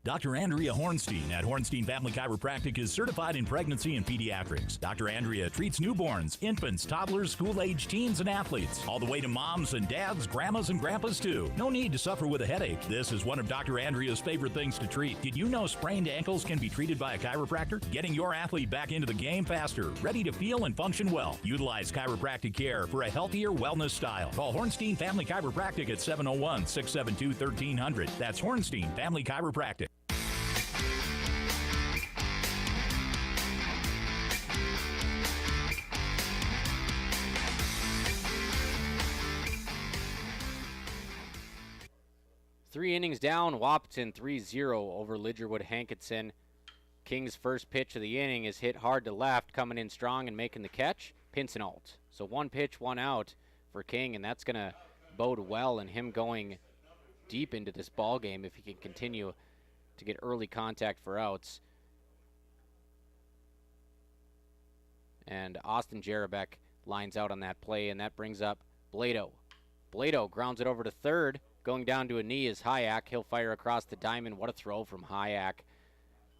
Dr. Andrea Hornstein at Hornstein Family Chiropractic is certified in pregnancy and pediatrics. Dr. Andrea treats newborns, infants, toddlers, school-age teens, and athletes, all the way to moms and dads, grandmas and grandpas too. No need to suffer with a headache. This is one of Dr. Andrea's favorite things to treat. Did you know sprained ankles can be treated by a chiropractor? Getting your athlete back into the game faster, ready to feel and function well. Utilize chiropractic care for a healthier wellness style. Call Hornstein Family Chiropractic at 701-672-1300. That's Hornstein Family Chiropractic. Three innings down, Wahpeton 3-0 over Lidgerwood Hankinson. King's first pitch of the inning is hit hard to left, coming in strong and making the catch. Pincenalt. So 1 pitch, 1 out for King, and that's going to bode well in him going deep into this ball game if he can continue to get early contact for outs. And Austin Jarabek lines out on that play, and that brings up Blado. Blado grounds it over to third. Going down to a knee is Hayek. He'll fire across the diamond. What a throw from Hayek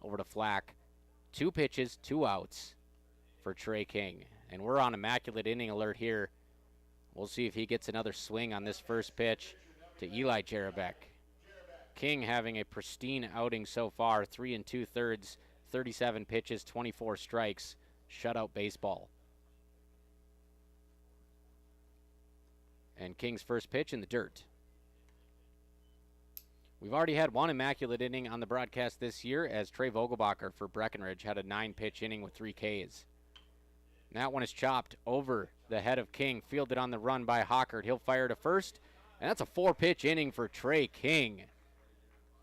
over to Flack. 2 pitches, 2 outs for Trey King. And we're on immaculate inning alert here. We'll see if he gets another swing on this first pitch to Eli Jarabek. King having a pristine outing so far, 3 2/3, 37 pitches, 24 strikes, shutout baseball. And King's first pitch in the dirt. We've already had one immaculate inning on the broadcast this year as Trey Vogelbacher for Breckenridge had a 9-pitch inning with 3 Ks. And that one is chopped over the head of King, fielded on the run by Hockert. He'll fire to first, and that's a 4-pitch inning for Trey King.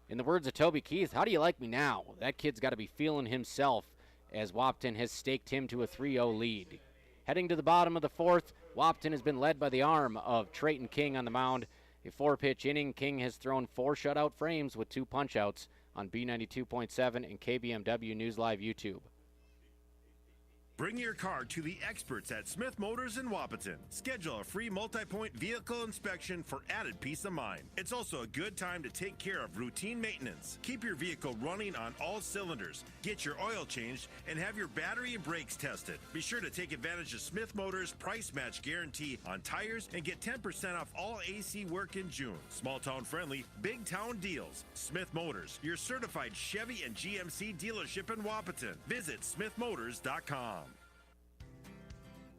In the words of Toby Keith, how do you like me now? That kid's got to be feeling himself as Wahpeton has staked him to a 3-0 lead. Heading to the bottom of the fourth, Wahpeton has been led by the arm of Trayton King on the mound. A 4-pitch inning. King has thrown 4 shutout frames with 2 punch-outs on B92.7 and KBMW News Live YouTube. Bring your car to the experts at Smith Motors in Wahpeton. Schedule a free multi-point vehicle inspection for added peace of mind. It's also a good time to take care of routine maintenance. Keep your vehicle running on all cylinders. Get your oil changed and have your battery and brakes tested. Be sure to take advantage of Smith Motors price match guarantee on tires and get 10% off all AC work in June. Small town friendly, big town deals. Smith Motors, your certified Chevy and GMC dealership in Wahpeton. Visit smithmotors.com.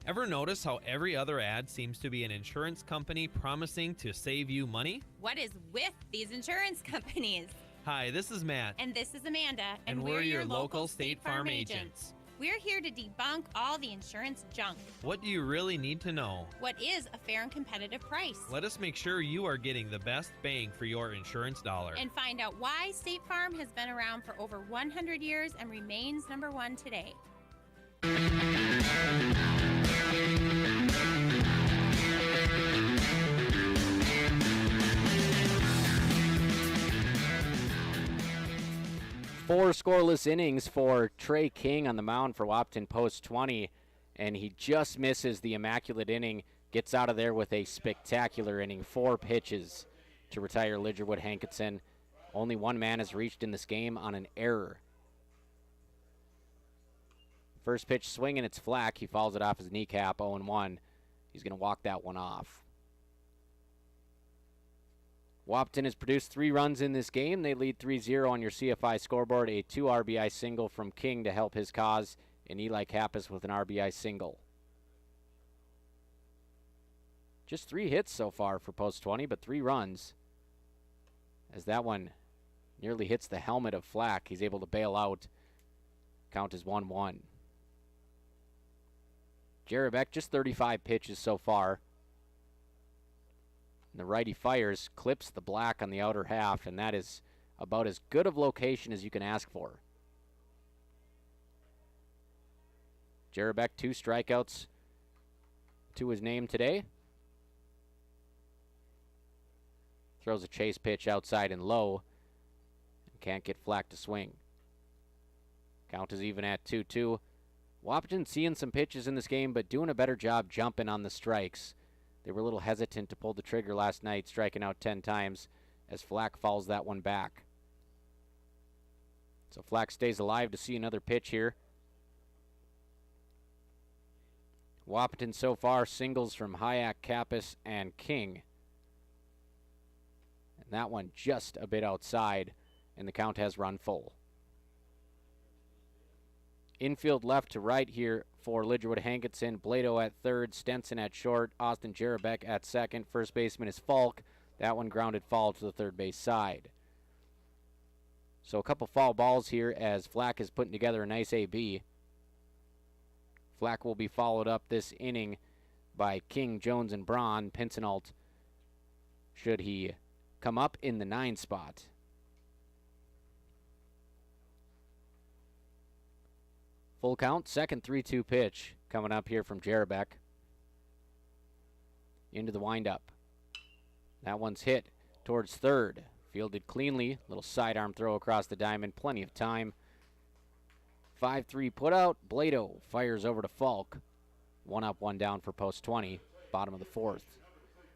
Ever notice how every other ad seems to be an insurance company promising to save you money? What is with these insurance companies? Hi, this is Matt. And this is Amanda. And we're your local State Farm agents. We're here to debunk all the insurance junk. What do you really need to know? What is a fair and competitive price? Let us make sure you are getting the best bang for your insurance dollar. And find out why State Farm has been around for over 100 years and remains #1 today. Four scoreless innings for Trey King on the mound for Wahpeton post 20, and he just misses the immaculate inning, gets out of there with a spectacular inning, 4 pitches to retire Lidgerwood Hankinson. Only one man has reached in this game on an error. First pitch swinging, it's Flack. He fouls it off his kneecap, 0-1. He's going to walk that one off. Wahpeton has produced 3 runs in this game. They lead 3-0 on your CFI scoreboard. A 2 RBI single from King to help his cause, and Eli Kappas with an RBI single. Just 3 hits so far for post 20, but 3 runs. As that one nearly hits the helmet of Flack, he's able to bail out. Count is 1-1. Jarabek, just 35 pitches so far. And the righty fires, clips the black on the outer half, and that is about as good of location as you can ask for. Jarabek, 2 strikeouts to his name today. Throws a chase pitch outside and low. And can't get Flack to swing. Count is even at 2-2. Wahpeton seeing some pitches in this game, but doing a better job jumping on the strikes. They were a little hesitant to pull the trigger last night, striking out 10 times as Flack fouls that one back. So Flack stays alive to see another pitch here. Wahpeton so far singles from Hayek, Kappas, and King. And that one just a bit outside, and the count has run full. Infield left to right here for Lidgerwood Hankinson. Blado at third, Stenson at short, Austin Jarabek at second. First baseman is Falk. That one grounded foul to the third base side. So a couple foul balls here as Flack is putting together a nice AB. Flack will be followed up this inning by King, Jones, and Braun. Pincenalt, should he come up in the 9 spot. Full count, second 3-2 pitch coming up here from Jarabek. Into the windup. That one's hit towards third. Fielded cleanly. Little sidearm throw across the diamond. Plenty of time. 5-3 put out. Blado fires over to Falk. 1 up, 1 down for post 20. Bottom of the 4th.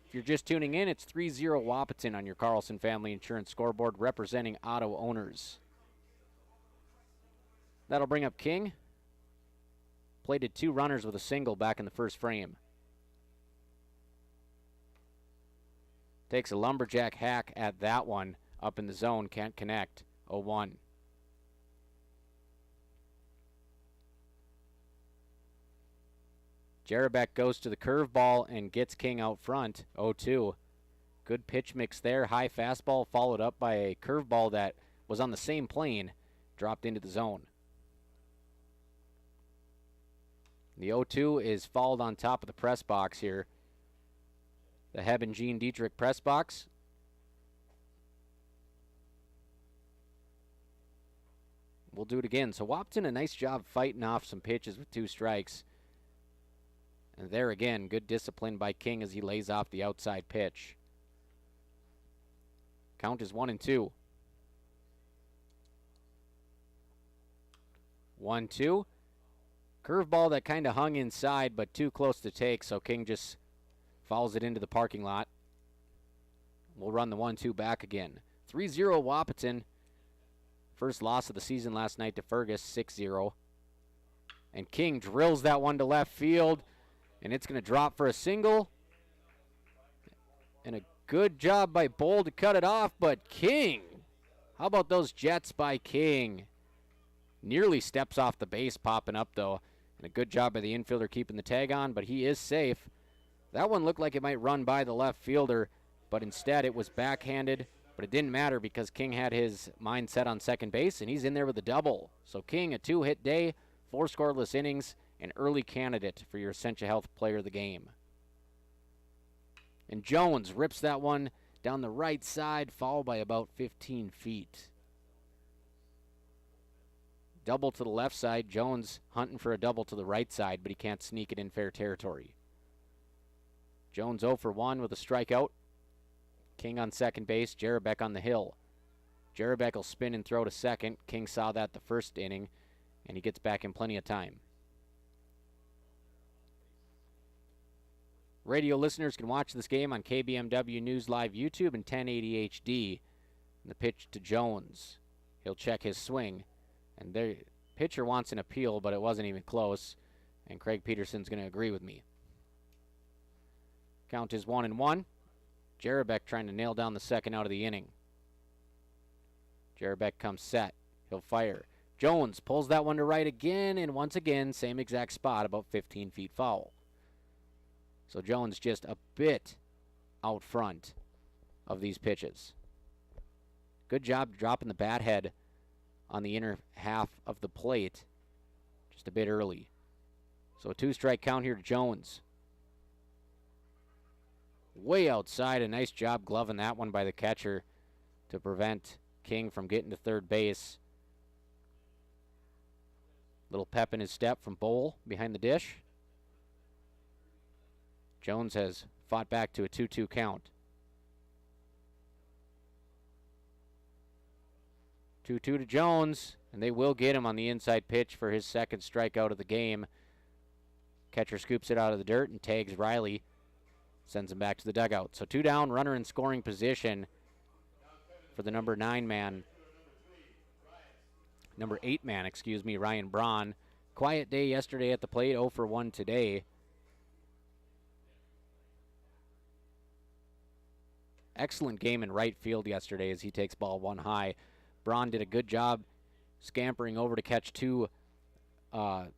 If you're just tuning in, it's 3-0 Wahpeton on your Carlson Family Insurance scoreboard representing auto owners. That'll bring up King. plated 2 runners with a single back in the first frame. Takes a lumberjack hack at that one. Up in the zone, can't connect. 0-1. Jarabek goes to the curveball and gets King out front. 0-2. Good pitch mix there. High fastball followed up by a curveball that was on the same plane. Dropped into the zone. The 0-2 is fouled on top of the press box here. The Heb and Gene Dietrich press box. We'll do it again. So Wahpeton, a nice job fighting off some pitches with 2 strikes. And there again, good discipline by King as he lays off the outside pitch. Count is 1-2. 1-2. Curveball that kind of hung inside, but too close to take, so King just fouls it into the parking lot. We'll run the 1-2 back again. 3-0 Wahpeton. First loss of the season last night to Fergus, 6-0. And King drills that one to left field, and it's going to drop for a single. And a good job by Bowl to cut it off, but King, how about those Jets by King? Nearly steps off the base, popping up though. And a good job by the infielder keeping the tag on, but he is safe. That one looked like it might run by the left fielder, but instead it was backhanded. But it didn't matter because King had his mind set on second base, and he's in there with a double. So King, a 2-hit day, 4 scoreless innings, an early candidate for your Essentia Health Player of the Game. And Jones rips that one down the right side, fouled by about 15 feet. Double to the left side. Jones hunting for a double to the right side, but he can't sneak it in fair territory. Jones 0 for 1 with a strikeout. King on second base, Jarabek on the hill. Jarabek will spin and throw to second. King saw that the first inning, and he gets back in plenty of time. Radio listeners can watch this game on KBMW News Live YouTube and 1080 HD. And the pitch to Jones. He'll check his swing. And the pitcher wants an appeal, but it wasn't even close. And Craig Peterson's going to agree with me. Count is 1-1. Jarabek trying to nail down the second out of the inning. Jarabek comes set. He'll fire. Jones pulls that one to right again, and once again, same exact spot, about 15 feet foul. So Jones just a bit out front of these pitches. Good job dropping the bat head on the inner half of the plate just a bit early. So a 2-strike count here to Jones. Way outside, a nice job gloving that one by the catcher to prevent King from getting to third base. Little pep in his step from Bowl behind the dish. Jones has fought back to a 2-2 count. 2-2 to Jones, and they will get him on the inside pitch for his second strikeout of the game. Catcher scoops it out of the dirt and tags Riley. Sends him back to the dugout. So 2 down, runner in scoring position for the number 8 man, Ryan Braun. Quiet day yesterday at the plate, 0 for 1 today. Excellent game in right field yesterday as he takes ball 1 high. Braun did a good job scampering over to catch 2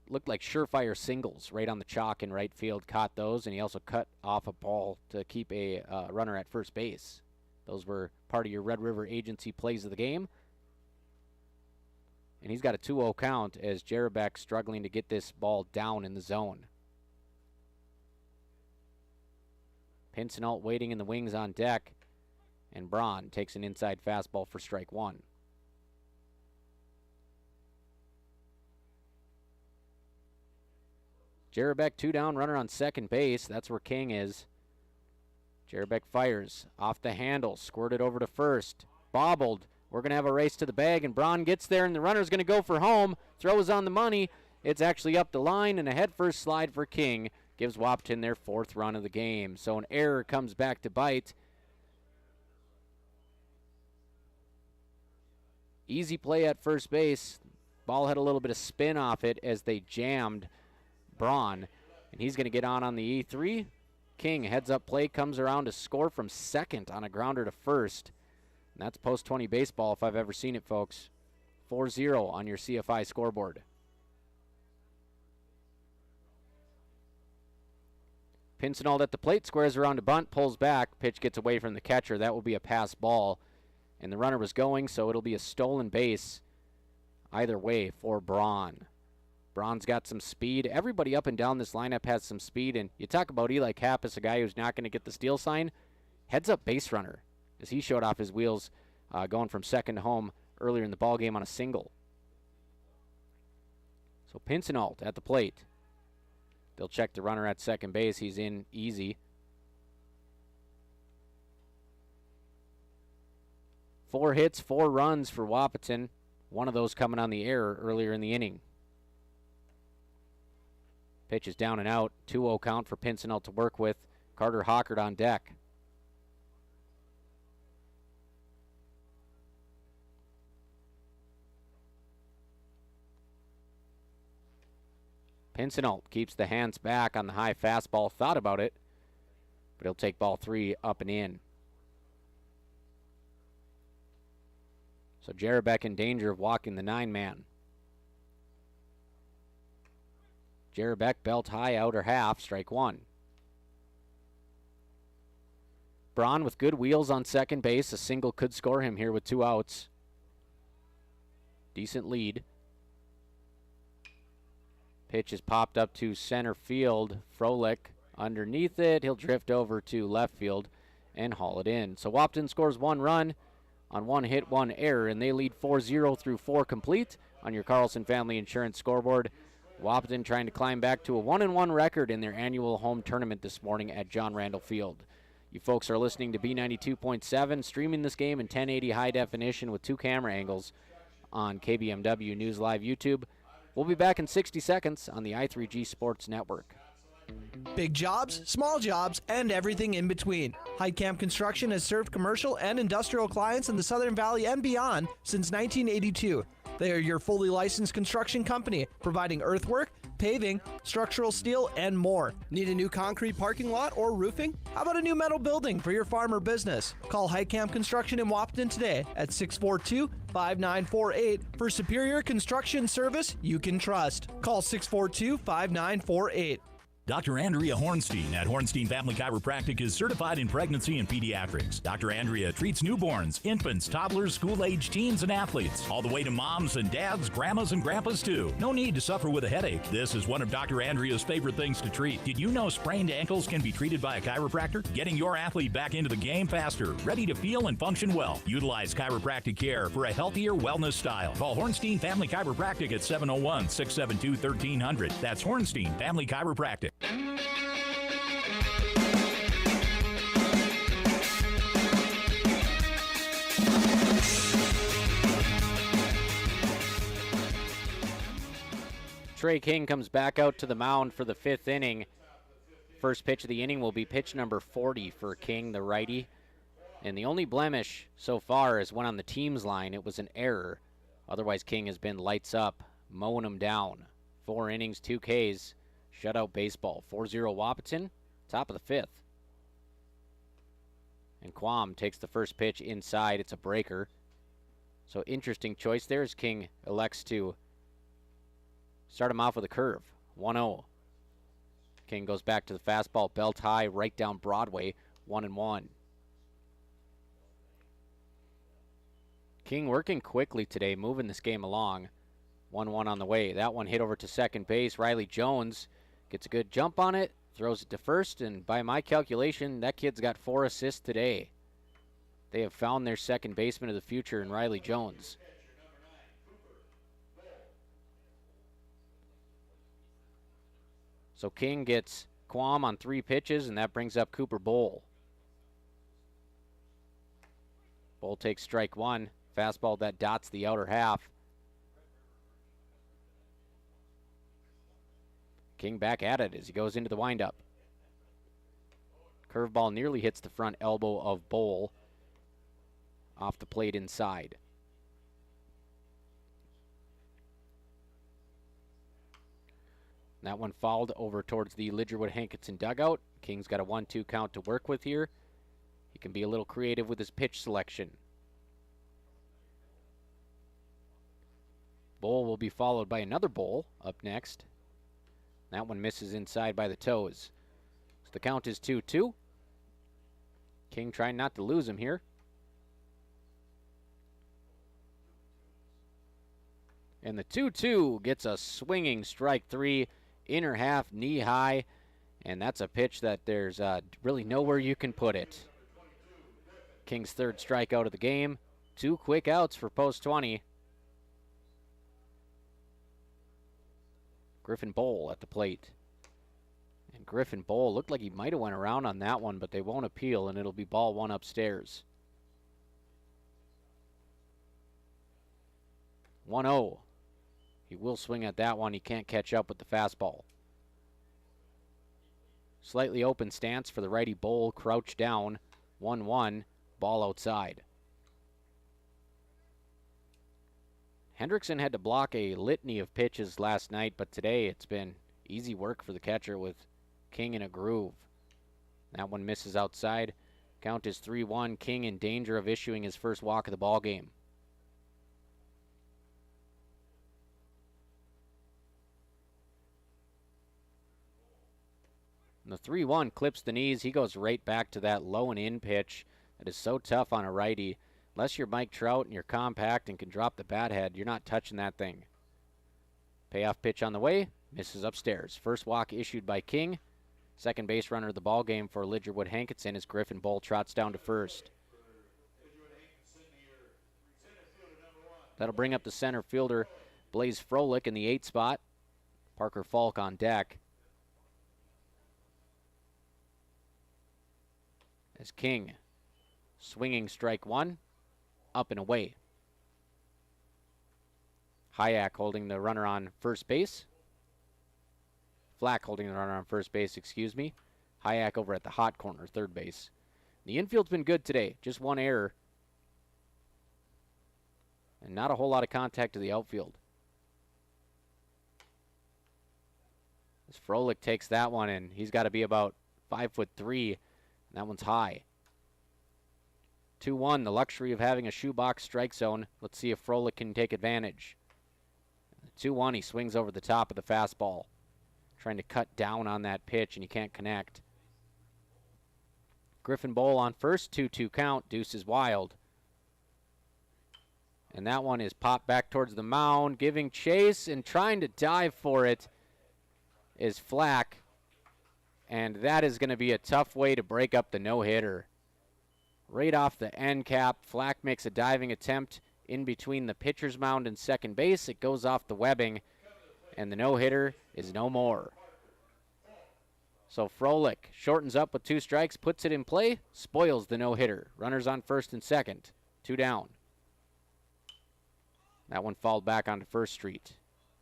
looked like surefire singles right on the chalk in right field. Caught those, and he also cut off a ball to keep a runner at first base. Those were part of your Red River Agency plays of the game. And he's got a 2-0 count as Jarabek struggling to get this ball down in the zone. Pincinalt waiting in the wings on deck, and Braun takes an inside fastball for strike 1. Jarabek 2 down, runner on second base. That's where King is. Jarabek fires off the handle, squirted over to first, bobbled. We're going to have a race to the bag, and Braun gets there, and the runner's going to go for home. Throw is on the money. It's actually up the line, and a head-first slide for King gives Wahpeton their 4th run of the game. So an error comes back to bite. Easy play at first base. Ball had a little bit of spin off it as they jammed Braun, and he's going to get on the E3. King, heads up play, comes around to score from second on a grounder to first. And that's post 20 baseball if I've ever seen it, folks. 4-0 on your CFI scoreboard. Pinsonald at the plate, squares around to bunt, pulls back, pitch gets away from the catcher. That will be a pass ball. And the runner was going, so it'll be a stolen base either way for Braun. Braun's got some speed. Everybody up and down this lineup has some speed. And you talk about Eli Kappas, a guy who's not going to get the steal sign. Heads up base runner as he showed off his wheels going from second to home earlier in the ballgame on a single. So Pinsonald at the plate. They'll check the runner at second base. He's in easy. 4 hits, 4 runs for Wahpeton. One of those coming on the air earlier in the inning. Pitch is down and out. 2-0 count for Pinsonald to work with. Carter Hockert on deck. Pinsonald keeps the hands back on the high fastball. Thought about it, but he'll take ball 3 up and in. So Jarabek in danger of walking the 9-man. Jarabek belt high, outer half, strike 1. Braun with good wheels on second base. A single could score him here with 2 outs. Decent lead. Pitch is popped up to center field. Froelich underneath it. He'll drift over to left field and haul it in. So Wahpeton scores 1 run on 1 hit, 1 error, and they lead 4-0 through 4 complete on your Carlson Family Insurance scoreboard. Wahpeton trying to climb back to a 1-1 record in their annual home tournament this morning at John Randall Field. You folks are listening to B92.7, streaming this game in 1080 high definition with 2 camera angles on KBMW News Live YouTube. We'll be back in 60 seconds on the I3G Sports Network. Big jobs, small jobs, and everything in between. Heitkamp Construction has served commercial and industrial clients in the Southern Valley and beyond since 1982. They are your fully licensed construction company, providing earthwork, paving, structural steel, and more. Need a new concrete parking lot or roofing? How about a new metal building for your farm or business? Call Heitkamp Construction in Wahpeton today at 642-5948 for superior construction service you can trust. Call 642-5948. Dr. Andrea Hornstein at Hornstein Family Chiropractic is certified in pregnancy and pediatrics. Dr. Andrea treats newborns, infants, toddlers, school-age teens, and athletes, all the way to moms and dads, grandmas and grandpas too. No need to suffer with a headache. This is one of Dr. Andrea's favorite things to treat. Did you know sprained ankles can be treated by a chiropractor? Getting your athlete back into the game faster, ready to feel and function well. Utilize chiropractic care for a healthier wellness style. Call Hornstein Family Chiropractic at 701-672-1300. That's Hornstein Family Chiropractic. Trey King comes back out to the mound for the 5th inning. First pitch of the inning will be pitch number 40 for King, the righty. And the only blemish so far is when on the team's line, it was an error. Otherwise, King has been lights up, mowing them down. 4 innings, 2 Ks, shutout baseball. 4-0 Wahpeton, top of the 5th. And Quam takes the first pitch inside. It's a breaker. So interesting choice there as King elects to start him off with a curve. 1-0. King goes back to the fastball, belt high, right down Broadway. 1-1. King working quickly today, moving this game along. 1-1 on the way. That one hit over to second base. Riley Jones gets a good jump on it, throws it to first, and by my calculation, that kid's got 4 assists today. They have found their second baseman of the future in Riley Jones. So King gets Quam on 3 pitches, and that brings up Cooper Bowl. Bowl takes strike 1. Fastball that dots the outer half. King back at it as he goes into the windup. Curveball nearly hits the front elbow of Bowl. Off the plate inside. That one fouled over towards the Lidgerwood Hankinson dugout. King's got a 1-2 count to work with here. He can be a little creative with his pitch selection. Bowl will be followed by another bowl up next. That one misses inside by the toes. So the count is 2-2. King trying not to lose him here. And the 2-2 gets a swinging strike three, inner half, knee high. And that's a pitch that there's really nowhere you can put it. King's third strikeout of the game. 2 quick outs for post 20. Griffin Bowl at the plate. And Griffin Bowl looked like he might have went around on that one, but they won't appeal, and it'll be ball 1 upstairs. 1-0. He will swing at that one. He can't catch up with the fastball. Slightly open stance for the righty Bowl. Crouch down. 1-1. Ball outside. Hendrickson had to block a litany of pitches last night, but today it's been easy work for the catcher with King in a groove. That one misses outside. Count is 3-1. King in danger of issuing his first walk of the ball game. And the 3-1 clips the knees. He goes right back to that low and in pitch that is so tough on a righty. Unless you're Mike Trout and you're compact and can drop the bat head, you're not touching that thing. Payoff pitch on the way. Misses upstairs. First walk issued by King. Second base runner of the ball game for Lidgerwood Hankinson as Griffin Bowl trots down to first. That'll bring up the center fielder, Blaze Froelich, in the 8 spot. Parker Falk on deck. As King, swinging strike 1, up and away. Hayek holding the runner on first base. Flack holding the runner on first base, excuse me. Hayek over at the hot corner, third base. The infield's been good today, just 1 error. And not a whole lot of contact to the outfield. As Froelich takes that one in, he's got to be about 5'3", and that one's high. 2-1, the luxury of having a shoebox strike zone. Let's see if Froelich can take advantage. 2-1, he swings over the top of the fastball. Trying to cut down on that pitch, and you can't connect. Griffin Bowl on first, 2-2 count. Deuce is wild. And that one is popped back towards the mound, giving chase and trying to dive for it is Flack. And that is going to be a tough way to break up the no-hitter. Right off the end cap, Flack makes a diving attempt in between the pitcher's mound and second base. It goes off the webbing, and the no-hitter is no more. So Froelich shortens up with 2 strikes, puts it in play, spoils the no-hitter. Runners on first and second, 2 down. That one fouled back onto First Street.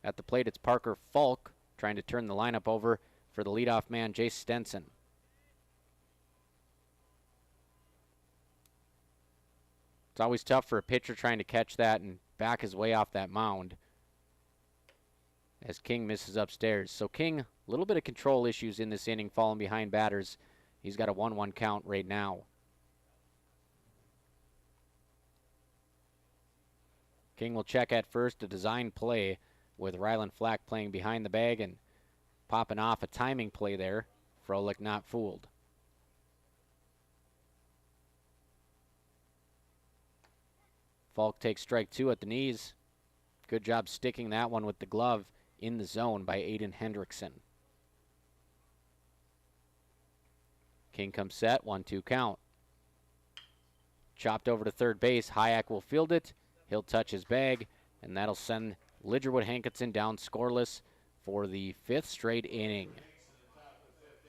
At the plate, it's Parker Falk trying to turn the lineup over for the leadoff man, Jace Stenson. It's always tough for a pitcher trying to catch that and back his way off that mound as King misses upstairs. So King, a little bit of control issues in this inning, falling behind batters. He's got a 1-1 count right now. King will check at first, a design play with Ryland Flack playing behind the bag and popping off a timing play there. Froelich not fooled. Falk takes strike 2 at the knees. Good job sticking that one with the glove in the zone by Aiden Hendrickson. King comes set, 1-2 count. Chopped over to third base. Hayek will field it. He'll touch his bag, and that'll send Lidgerwood Hankinson down scoreless for the 5th straight inning.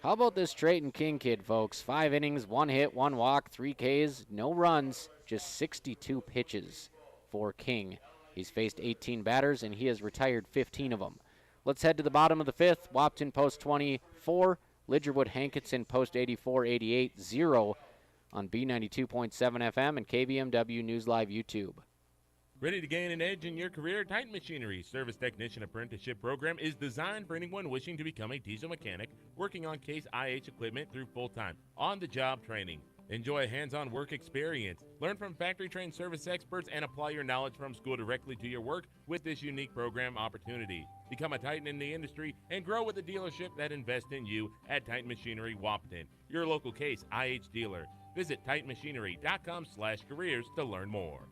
How about this Trayton King kid, folks? 5 innings, 1 hit, 1 walk, 3 Ks, no runs, just 62 pitches for King. He's faced 18 batters, and he has retired 15 of them. Let's head to the bottom of the 5th. Wahpeton post 24, Lidgerwood Hankinson post 84-88, 0 on B92.7 FM and KBMW News Live YouTube. Ready to gain an edge in your career? Titan Machinery Service Technician Apprenticeship Program is designed for anyone wishing to become a diesel mechanic, working on Case IH equipment through full-time, on-the-job training. Enjoy a hands-on work experience. Learn from factory-trained service experts and apply your knowledge from school directly to your work with this unique program opportunity. Become a Titan in the industry and grow with a dealership that invests in you at Titan Machinery Wahpeton, your local Case IH dealer. Visit titanmachinery.com/careers to learn more.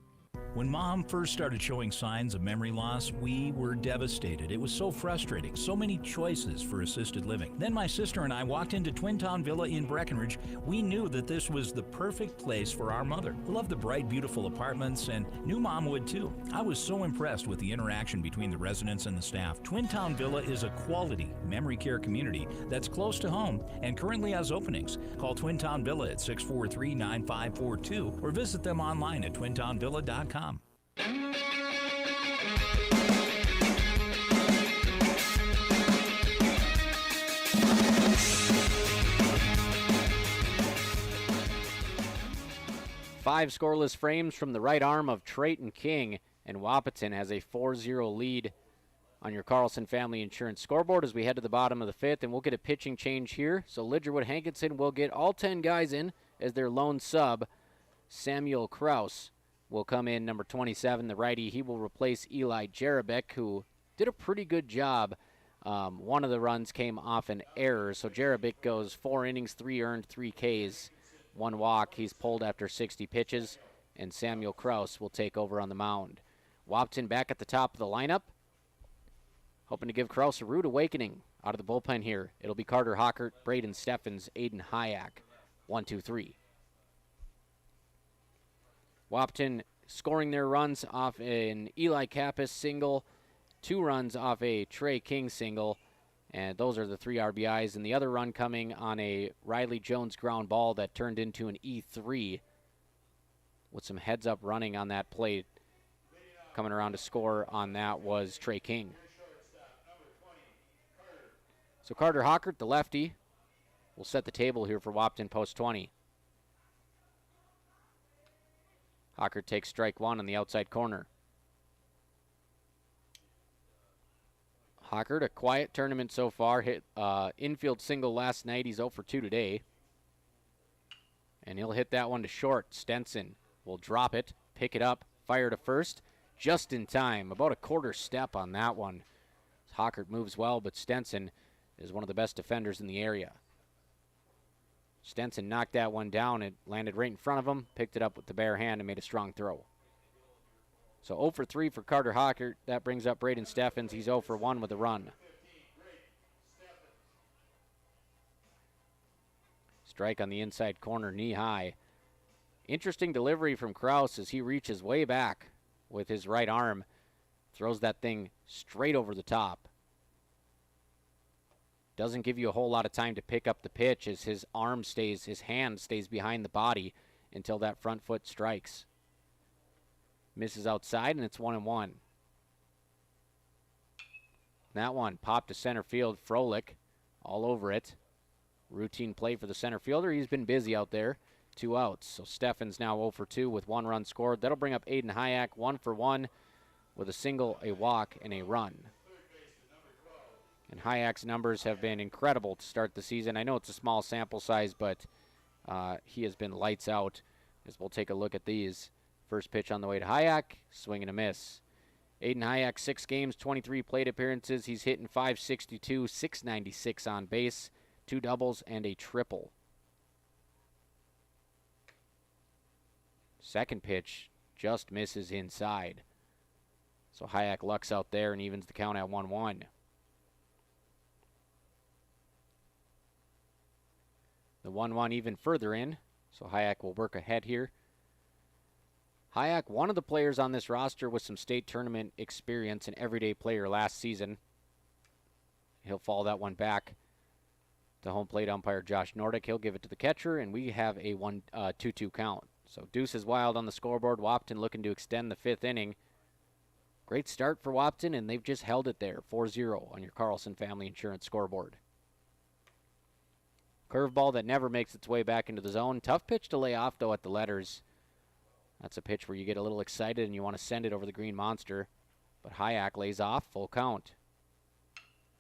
When Mom first started showing signs of memory loss, we were devastated. It was so frustrating, so many choices for assisted living. Then my sister and I walked into Twin Town Villa in Breckenridge. We knew that this was the perfect place for our mother. We loved the bright, beautiful apartments, and knew Mom would too. I was so impressed with the interaction between the residents and the staff. Twin Town Villa is a quality memory care community that's close to home and currently has openings. Call Twin Town Villa at 643-9542 or visit them online at twintownvilla.com. 5 scoreless frames from the right arm of Trayton King, and Wahpeton has a 4-0 lead on your Carlson Family Insurance scoreboard as we head to the bottom of the 5th, and we'll get a pitching change here. So Lidgerwood Hankinson will get all 10 guys in as their lone sub. Samuel Kraus will come in, number 27, the righty. He will replace Eli Jarabek, who did a pretty good job. One of the runs came off an error, so Jarabek goes 4 innings, 3 earned, 3 Ks, 1 walk. He's pulled after 60 pitches, and Samuel Kraus will take over on the mound. Wahpeton back at the top of the lineup, hoping to give Kraus a rude awakening out of the bullpen here. It'll be Carter Hockert, Braden Steffens, Aiden Hayak. 1, 2, 3. Wahpeton scoring their runs off an Eli Kappas single, 2 runs off a Trey King single, and those are the 3 RBIs. And the other run coming on a Riley Jones ground ball that turned into an E3 with some heads-up running on that plate. Coming around to score on that was Trey King. So Carter Hockert, the lefty, will set the table here for Wahpeton post 20. Hockert takes strike 1 on the outside corner. Hockert, a quiet tournament so far. Hit infield single last night. He's 0 for 2 today. And he'll hit that one to short. Stenson will drop it, pick it up, fire to first. Just in time. About a quarter step on that one. Hockert moves well, but Stenson is one of the best defenders in the area. Stenson knocked that one down. It landed right in front of him, picked it up with the bare hand, and made a strong throw. So 0 for 3 for Carter Hockert. That brings up Braden Steffens. He's 0 for 1 with a run. Strike on the inside corner, knee high. Interesting delivery from Kraus as he reaches way back with his right arm. Throws that thing straight over the top. Doesn't give you a whole lot of time to pick up the pitch as his hand stays behind the body until that front foot strikes. Misses outside, and it's 1-1. That one popped to center field. Froelich all over it. Routine play for the center fielder. He's been busy out there. 2 outs. So Steffens now 0 for 2 with 1 run scored. That'll bring up Aiden Hayak 1 for 1 with a single, a walk, and a run. And Hayak's numbers have been incredible to start the season. I know it's a small sample size, but he has been lights out. As we'll take a look at these. First pitch on the way to Hayak, swing and a miss. Aiden Hayak, 6 games, 23 plate appearances. He's hitting .562, .696 on base, 2 doubles and a triple. Second pitch just misses inside. So Hayak lucks out there and evens the count at 1-1. The 1-1 even further in, so Hayak will work ahead here. Hayak, one of the players on this roster with some state tournament experience, an everyday player last season. He'll fall that one back to home plate umpire Josh Nordick. He'll give it to the catcher, and we have a 2-2 count. So Deuce is wild on the scoreboard. Wahpeton looking to extend the 5th inning. Great start for Wahpeton, and they've just held it there, 4-0 on your Carlson Family Insurance scoreboard. Curveball that never makes its way back into the zone. Tough pitch to lay off, though, at the letters. That's a pitch where you get a little excited and you want to send it over the green monster. But Hayek lays off, full count.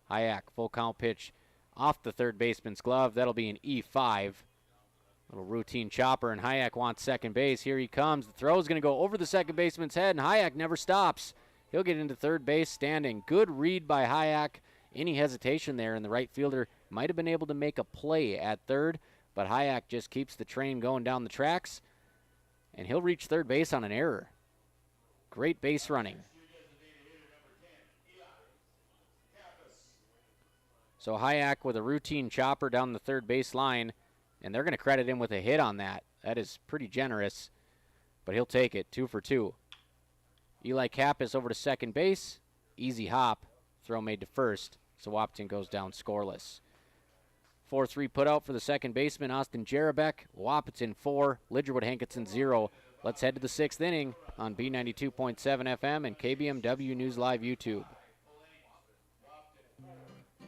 Hayek, full count pitch off the third baseman's glove. That'll be an E5. Little routine chopper, and Hayek wants second base. Here he comes. The throw is going to go over the second baseman's head, and Hayek never stops. He'll get into third base standing. Good read by Hayek. Any hesitation there, and the right fielder might have been able to make a play at third, but Hayek just keeps the train going down the tracks, and he'll reach third base on an error. Great base running. So Hayek with a routine chopper down the third base line, and they're going to credit him with a hit on that. That is pretty generous, but he'll take it. 2 for 2. Eli Kappas over to second base. Easy hop. Throw made to first. So Wahpeton goes down scoreless. 4-3 put out for the second baseman, Austin Jarabek. Wahpeton 4, Lidgerwood Hankinson 0. Let's head to the 6th inning on B92.7 FM and KBMW News Live YouTube.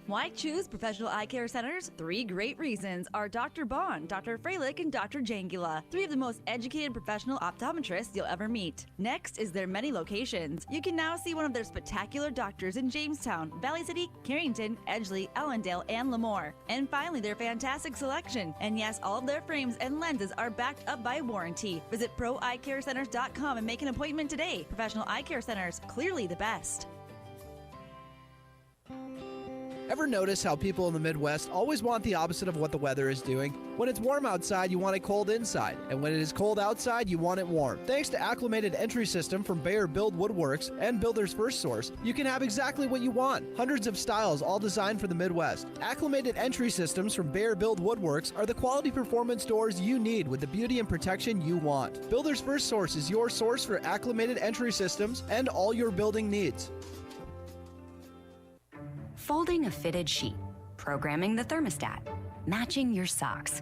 Why choose Professional Eye Care Centers? 3 great reasons are Dr. Bond, Dr. Freilich, and Dr. Jangula. 3 of the most educated professional optometrists you'll ever meet. Next is their many locations. You can now see one of their spectacular doctors in Jamestown, Valley City, Carrington, Edgeley, Ellendale, and Lemoore. And finally, their fantastic selection. And yes, all of their frames and lenses are backed up by warranty. Visit ProEyeCareCenters.com and make an appointment today. Professional Eye Care Centers, clearly the best. Ever notice how people in the Midwest always want the opposite of what the weather is doing? When it's warm outside, you want it cold inside. And when it is cold outside, you want it warm. Thanks to Acclimated Entry System from Bayer Build Woodworks and Builder's First Source, you can have exactly what you want. Hundreds of styles, all designed for the Midwest. Acclimated Entry Systems from Bayer Build Woodworks are the quality performance doors you need with the beauty and protection you want. Builder's First Source is your source for acclimated entry systems and all your building needs. Folding a fitted sheet, programming the thermostat, matching your socks.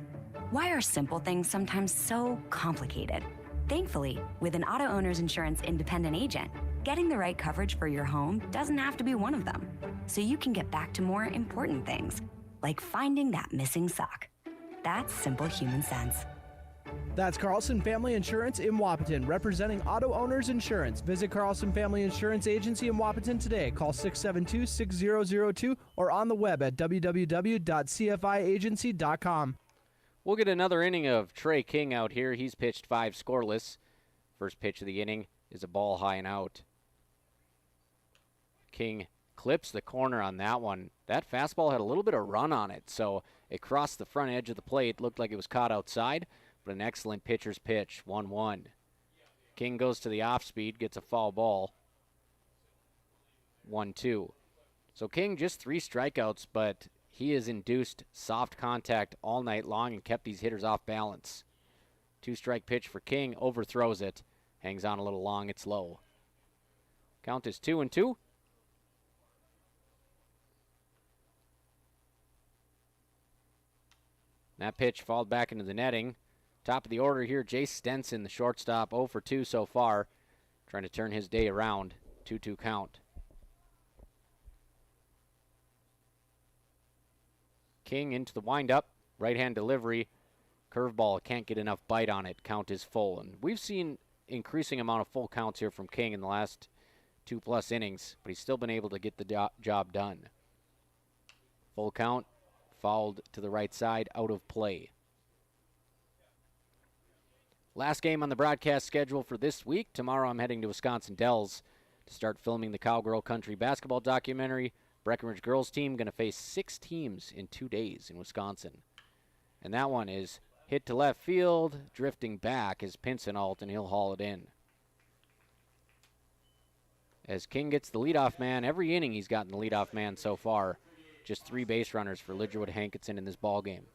Why are simple things sometimes so complicated? Thankfully, with an auto owner's insurance independent agent, getting the right coverage for your home doesn't have to be one of them. So you can get back to more important things, like finding that missing sock. That's simple human sense. That's Carlson Family Insurance in Wahpeton, representing auto owners insurance. Visit Carlson Family Insurance Agency in Wahpeton today. Call 672-6002 or on the web at www.cfiagency.com. We'll get another inning of Trey King out here. He's pitched 5 scoreless. First pitch of the inning is a ball high and out. King clips the corner on that one. That fastball had a little bit of run on it, so it crossed the front edge of the plate. Looked like it was caught outside. But an excellent pitcher's pitch, 1-1. King goes to the off-speed, gets a foul ball, 1-2. So King just 3 strikeouts, but he has induced soft contact all night long and kept these hitters off balance. 2-strike pitch for King, overthrows it, hangs on a little long, it's low. Count is 2-2. That pitch fouled back into the netting. Top of the order here, Jace Stenson, the shortstop, 0 for 2 so far. Trying to turn his day around. 2-2 count. King into the windup. Right-hand delivery. Curveball, can't get enough bite on it. Count is full. And we've seen increasing amount of full counts here from King in the last 2+ innings, but he's still been able to get the job done. Full count, fouled to the right side, out of play. Last game on the broadcast schedule for this week. Tomorrow I'm heading to Wisconsin Dells to start filming the Cowgirl Country basketball documentary. Breckenridge girls team going to face 6 teams in 2 days in Wisconsin. And that one is hit to left field, drifting back is Pinsonalt, and he'll haul it in. As King gets the leadoff man, every inning he's gotten the leadoff man so far. Just 3 base runners for Lidgerwood Hankinson in this ball game.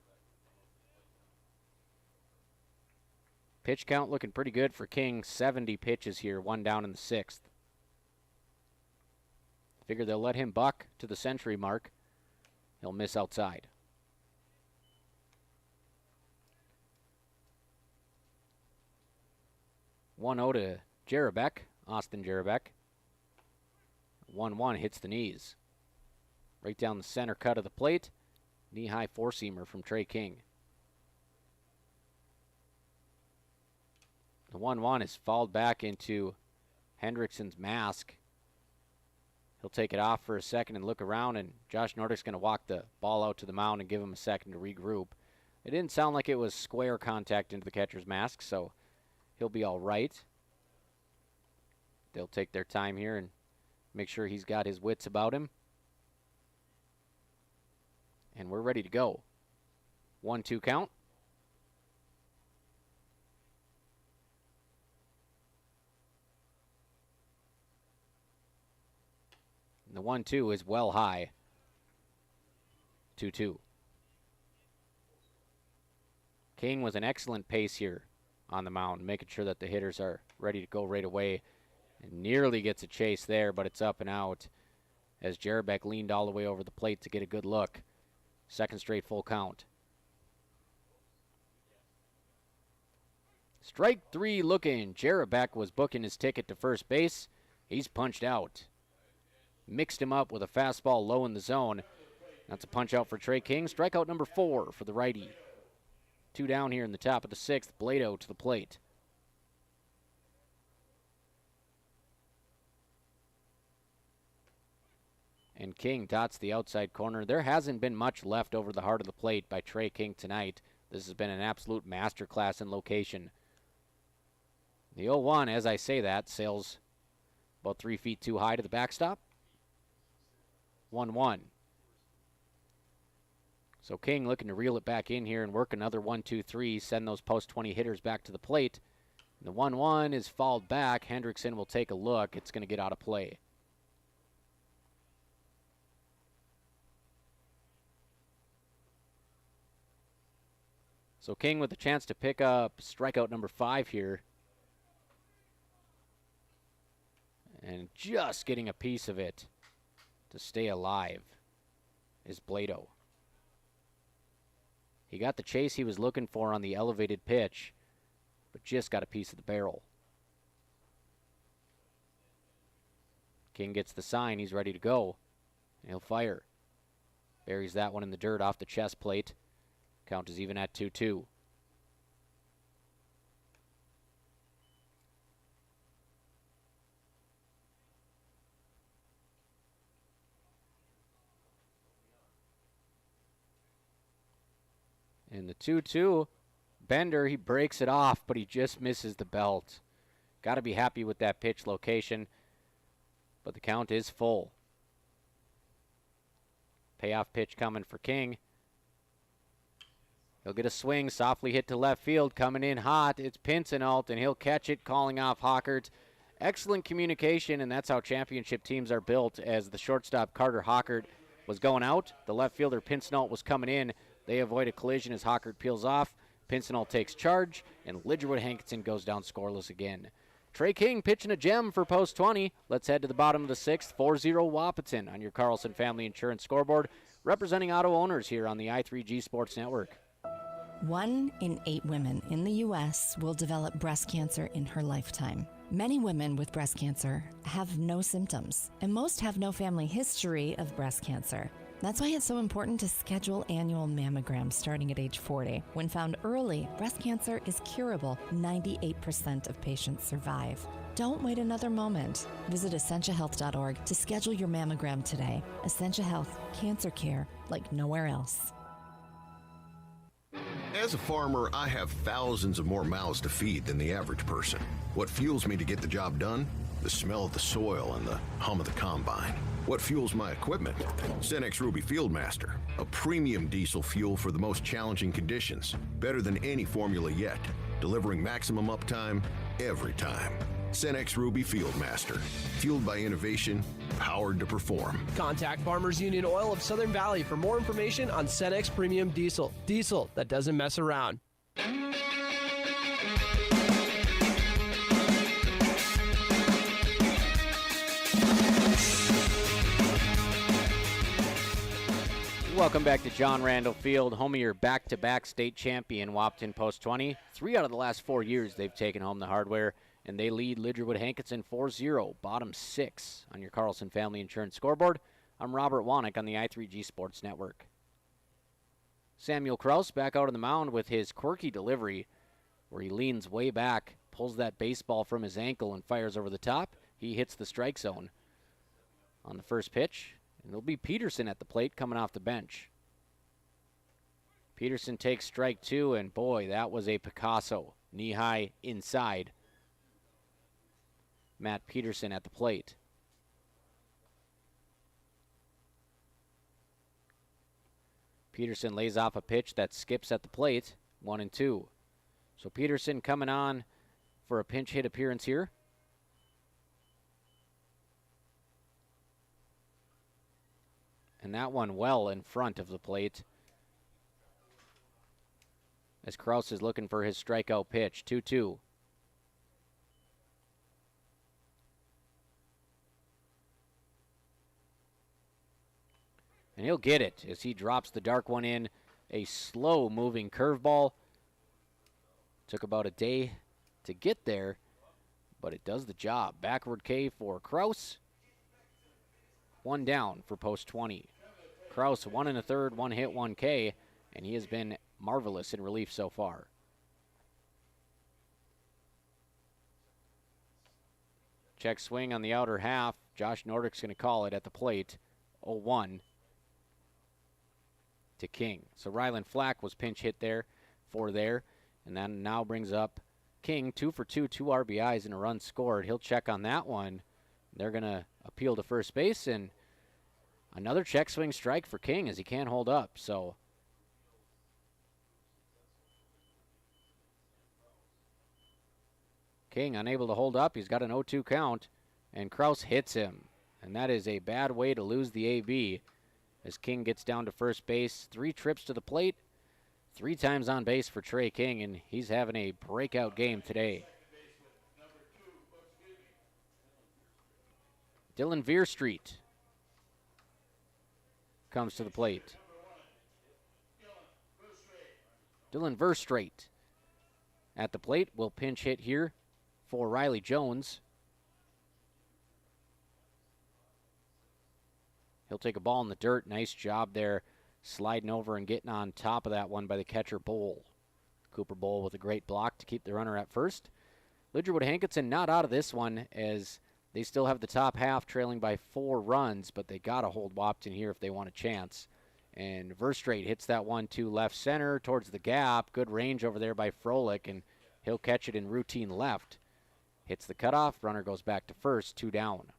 Pitch count looking pretty good for King. 70 pitches here, 1 down in the 6th. Figure they'll let him buck to the century mark. He'll miss outside. (1-0) to Jarabek, Austin Jarabek. 1-1 hits the knees. Right down the center cut of the plate. Knee-high 4-seamer from Trey King. The 1-1 is fouled back into Hendrickson's mask. He'll take it off for a second and look around, and Josh Nordick's going to walk the ball out to the mound and give him a second to regroup. It didn't sound like it was square contact into the catcher's mask, so he'll be all right. They'll take their time here and make sure he's got his wits about him. And we're ready to go. 1-2 count. And the 1-2 is well high. 2-2. King with an excellent pace here on the mound, making sure that the hitters are ready to go right away. And nearly gets a chase there, but it's up and out as Jarabek leaned all the way over the plate to get a good look. Second straight full count. Strike 3 looking. Jarabek was booking his ticket to first base. He's punched out. Mixed him up with a fastball low in the zone. That's a punch out for Trey King. Strikeout number 4 for the righty. 2 down here in the top of the 6th. Blado to the plate. And King dots the outside corner. There hasn't been much left over the heart of the plate by Trey King tonight. This has been an absolute masterclass in location. The 0-1, as I say that, sails about 3 feet too high to the backstop. 1-1. So King looking to reel it back in here and work another 1-2-3, send those post 20 hitters back to the plate. And the 1-1 is fouled back. Hendrickson will take a look. It's going to get out of play. So King with a chance to pick up strikeout number 5 here. And just getting a piece of it to stay alive is Blado. He got the chase he was looking for on the elevated pitch, but just got a piece of the barrel. King gets the sign. He's ready to go. And he'll fire. Buries that one in the dirt off the chest plate. Count is even at 2-2. And the 2-2, Bender, he breaks it off, but he just misses the belt. Got to be happy with that pitch location, but the count is full. Payoff pitch coming for King. He'll get a swing, softly hit to left field, coming in hot. It's Pincinalt, and he'll catch it, calling off Hockert. Excellent communication, and that's how championship teams are built. As the shortstop, Carter Hockert, was going out, the left fielder, Pincinalt, was coming in. They avoid a collision as Hockert peels off. Pincinalt takes charge, and Lidgerwood Hankinson goes down scoreless again. Trey King pitching a gem for post 20. Let's head to the bottom of the 6th, 4-0 Wahpeton on your Carlson Family Insurance scoreboard, representing auto owners here on the i3G Sports Network. 1 in 8 women in the U.S. will develop breast cancer in her lifetime. Many women with breast cancer have no symptoms, and most have no family history of breast cancer. That's why it's so important to schedule annual mammograms starting at age 40. When found early, breast cancer is curable. 98% of patients survive. Don't wait another moment. Visit EssentiaHealth.org to schedule your mammogram today. Essentia Health, cancer care like nowhere else. As a farmer, I have thousands of more mouths to feed than the average person. What fuels me to get the job done? The smell of the soil and the hum of the combine. What fuels my equipment? Cenex Ruby Fieldmaster, a premium diesel fuel for the most challenging conditions. Better than any formula yet, delivering maximum uptime every time. Cenex Ruby Fieldmaster, fueled by innovation, powered to perform. Contact Farmers Union Oil of Southern Valley for more information on Cenex Premium Diesel. Diesel that doesn't mess around. Welcome back to John Randall Field, home of your back-to-back state champion, Wahpeton Post 20. 3 out of the last 4 years they've taken home the hardware, and they lead Lidgerwood Hankinson 4-0, bottom 6 on your Carlson Family Insurance scoreboard. I'm Robert Wanick on the i3G Sports Network. Samuel Kraus back out on the mound with his quirky delivery, where he leans way back, pulls that baseball from his ankle and fires over the top. He hits the strike zone on the first pitch. And it'll be Peterson at the plate coming off the bench. Peterson takes strike 2, and boy, that was a Picasso. Knee-high inside. Matt Peterson at the plate. Peterson lays off a pitch that skips at the plate, 1-2. So Peterson coming on for a pinch hit appearance here. And that one well in front of the plate. As Kraus is looking for his strikeout pitch, 2-2. And he'll get it as he drops the dark one in. A slow-moving curveball. Took about a day to get there, but it does the job. Backward K for Kraus. 1 down for post 20. Kraus 1 1/3, 1 hit, 1 K, and he has been marvelous in relief so far. Check swing on the outer half. Josh Nordick's going to call it at the plate. 0-1 to King. So Ryland Flack was pinch hit there for there. And that now brings up King, 2 for 2, 2 RBIs and a run scored. He'll check on that one. They're going to appeal to first base, and another check swing strike for King as he can't hold up. So King unable to hold up. He's got an 0-2 count, and Kraus hits him. And that is a bad way to lose the AB as King gets down to first base. 3 trips to the plate. 3 times on base for Trey King, and he's having a breakout game today. Dylan Veerstreet comes to the plate. Dylan Verstraete at the plate will pinch hit here for Riley Jones. He'll take a ball in the dirt. Nice job there, sliding over and getting on top of that one by the catcher Bowl. Cooper Bowl with a great block to keep the runner at first. Lidgerwood Hankinson not out of this one as they still have the top half trailing by 4 runs, but they got to hold Wahpeton here if they want a chance. And Verstraete hits that one to left center towards the gap. Good range over there by Froelich, and he'll catch it in routine left. Hits the cutoff. Runner goes back to first, 2 down.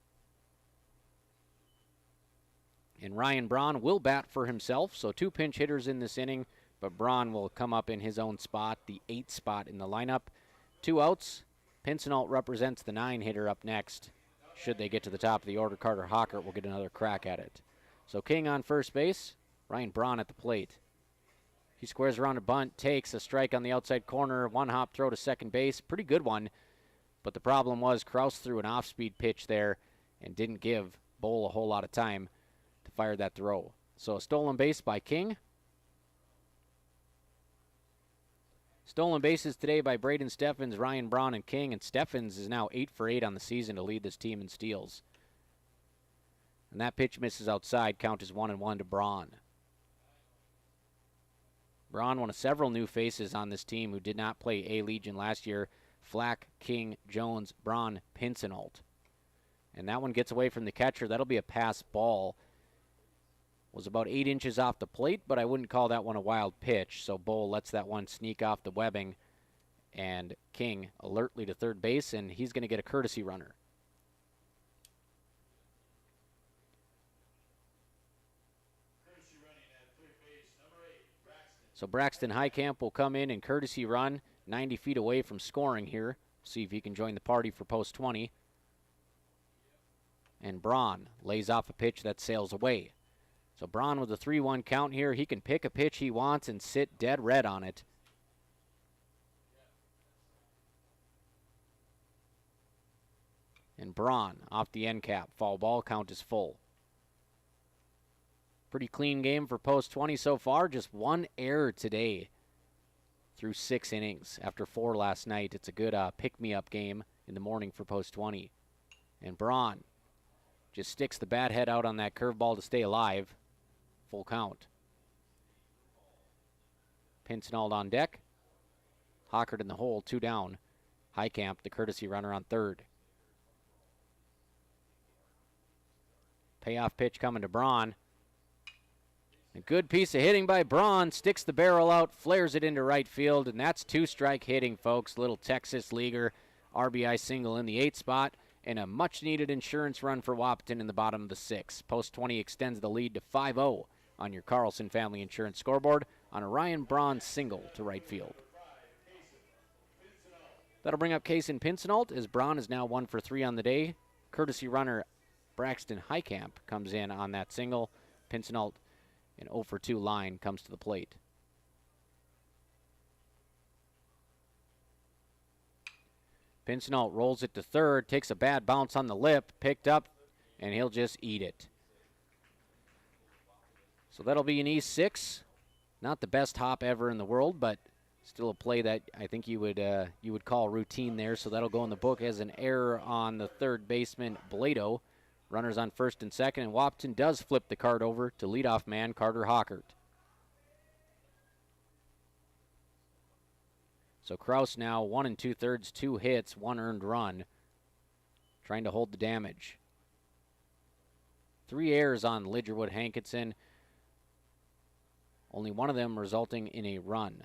And Ryan Braun will bat for himself, so 2 pinch hitters in this inning, but Braun will come up in his own spot, the 8th spot in the lineup. 2 outs. Pincinalt represents the 9 hitter up next. Should they get to the top of the order, Carter Hockert will get another crack at it. So King on first base, Ryan Braun at the plate. He squares around a bunt, takes a strike on the outside corner, 1-hop throw to second base. Pretty good one, but the problem was Kraus threw an off-speed pitch there and didn't give Bowl a whole lot of time to fire that throw. So a stolen base by King. Stolen bases today by Braden Steffens, Ryan Braun, and King, and Steffens is now 8 for 8 on the season to lead this team in steals. And that pitch misses outside. Count is 1-1 to Braun. Braun, one of several new faces on this team who did not play A-Legion last year. Flack, King, Jones, Braun, Pincinalt. And that one gets away from the catcher. That'll be a pass ball. Was about 8 inches off the plate, but I wouldn't call that one a wild pitch. So Bowl lets that one sneak off the webbing, and King alertly to third base, and he's going to get a courtesy runner. So Braxton Highcamp will come in and courtesy run 90 feet away from scoring here. See if he can join the party for post 20. And Braun lays off a pitch that sails away. So Braun with a 3-1 count here. He can pick a pitch he wants and sit dead red on it. And Braun off the end cap. Foul ball, count is full. Pretty clean game for post 20 so far. Just 1 error today through 6 innings after 4 last night. It's a good pick-me-up game in the morning for post 20. And Braun just sticks the bat head out on that curveball to stay alive. Full count. Pincinalt on deck. Hockert in the hole, 2 down. Highcamp, the courtesy runner, on third. Payoff pitch coming to Braun. A good piece of hitting by Braun. Sticks the barrel out, flares it into right field, and that's two-strike hitting, folks. Little Texas leaguer, RBI single in the 8th spot, and a much-needed insurance run for Wahpeton in the bottom of the 6th. Post 20 extends the lead to 5-0 on your Carlson Family Insurance scoreboard on a Ryan Braun single to right field. That'll bring up Case and Pinsonolt as Braun is now 1 for 3 on the day. Courtesy runner Braxton Highcamp comes in on that single. Pinsonolt, an 0 for 2 line, comes to the plate. Pinsonolt rolls it to third, takes a bad bounce on the lip, picked up, and he'll just eat it. So that'll be an E6. Not the best hop ever in the world, but still a play that I think you would call routine there. So that'll go in the book as an error on the third baseman, Blado. Runners on first and second, and Wahpeton does flip the card over to leadoff man Carter Hockert. So Kraus now 1 2/3, 2 hits, 1 earned run, trying to hold the damage. 3 errors on Lidgerwood Hankinson, only one of them resulting in a run.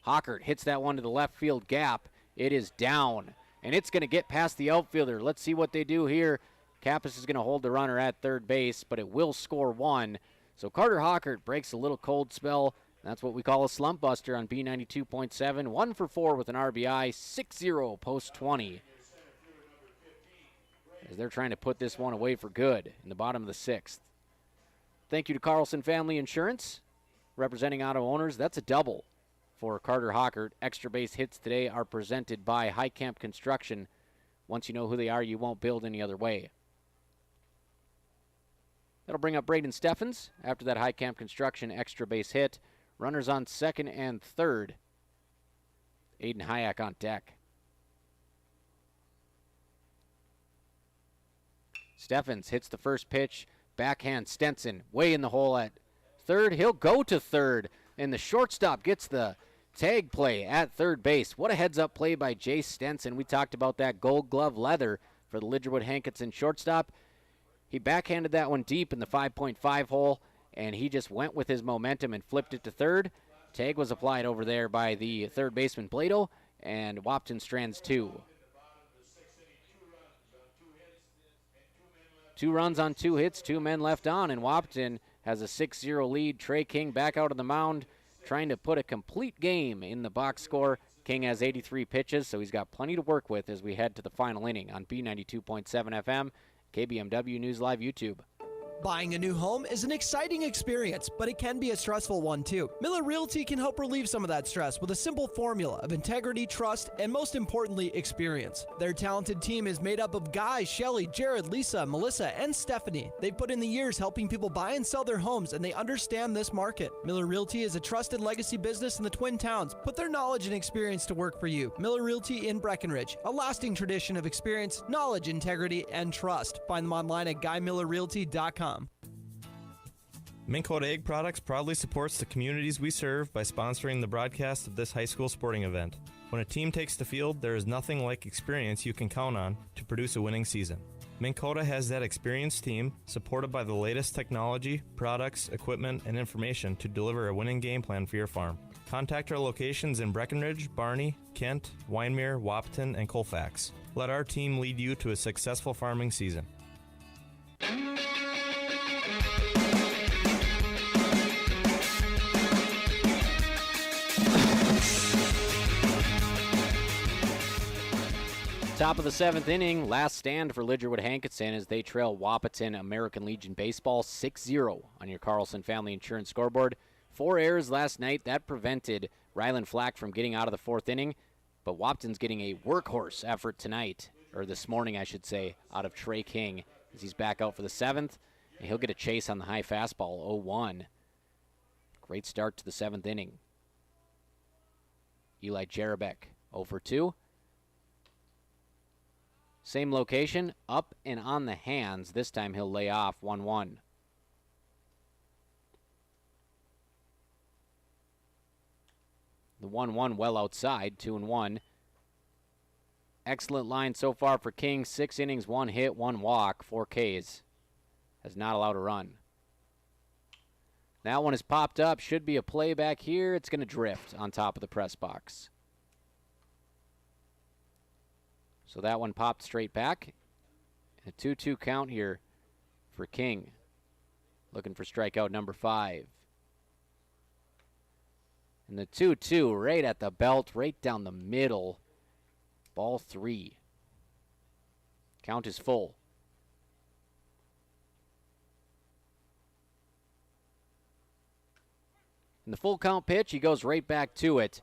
Hockert hits that one to the left field gap. It is down, and it's going to get past the outfielder. Let's see what they do here. Kappas is going to hold the runner at third base, but it will score 1. So Carter Hockert breaks a little cold spell. That's what we call a slump buster on B92.7. 1 for 4 with an RBI, 6-0 post 20. As they're trying to put this one away for good in the bottom of the 6th. Thank you to Carlson Family Insurance, representing auto owners. That's a double for Carter Hockert. Extra base hits today are presented by Highcamp Construction. Once you know who they are, you won't build any other way. That'll bring up Braden Steffens after that Highcamp Construction extra base hit. Runners on second and third. Aiden Hayek on deck. Steffens hits the first pitch. Backhand Stenson way in the hole at third. He'll go to third, and the shortstop gets the tag play at third base. What a heads-up play by Jace Stenson. We talked about that Gold Glove leather for the Lidgerwood Hankinson shortstop. He backhanded that one deep in the 5.5 hole, and he just went with his momentum and flipped it to third. Tag was applied over there by the third baseman Blado, and Wahpeton strands 2. 2 runs on 2 hits, 2 men left on, and Wahpeton has a 6-0 lead. Trey King back out of the mound, trying to put a complete game in the box score. King has 83 pitches, so he's got plenty to work with as we head to the final inning on B92.7 FM, KBMW News Live YouTube. Buying a new home is an exciting experience, but it can be a stressful one too. Miller Realty can help relieve some of that stress with a simple formula of integrity, trust, and most importantly, experience. Their talented team is made up of Guy, Shelly, Jared, Lisa, Melissa, and Stephanie. They've put in the years helping people buy and sell their homes, and they understand this market. Miller Realty is a trusted legacy business in the Twin Towns. Put their knowledge and experience to work for you. Miller Realty in Breckenridge, a lasting tradition of experience, knowledge, integrity, and trust. Find them online at GuyMillerRealty.com. Minn Kota Egg Products proudly supports the communities we serve by sponsoring the broadcast of this high school sporting event. When a team takes the field, there is nothing like experience you can count on to produce a winning season. Minn Kota has that experienced team, supported by the latest technology, products, equipment, and information to deliver a winning game plan for your farm. Contact our locations in Breckenridge, Barney, Kent, Wyndmere, Wahpeton, and Colfax. Let our team lead you to a successful farming season. Top of the 7th inning, last stand for Lidgerwood Hankinson as they trail Wahpeton American Legion Baseball 6-0 on your Carlson Family Insurance scoreboard. 4 errors last night. That prevented Rylan Flack from getting out of the 4th inning, but Wahpeton's getting a workhorse effort tonight, or this morning I should say, out of Trey King as he's back out for the 7th, and he'll get a chase on the high fastball, 0-1. Great start to the 7th inning. Eli Jarabek 0 for 2. Same location, up and on the hands. This time he'll lay off 1-1. The 1-1 well outside, 2-1. Excellent line so far for King. 6 innings, 1 hit, 1 walk, 4 Ks. Has not allowed a run. That one is popped up. Should be a play back here. It's going to drift on top of the press box. So that one popped straight back. A 2-2 count here for King. Looking for strikeout number 5. And the 2-2 right at the belt, right down the middle. Ball 3. Count is full. In the full count pitch, he goes right back to it.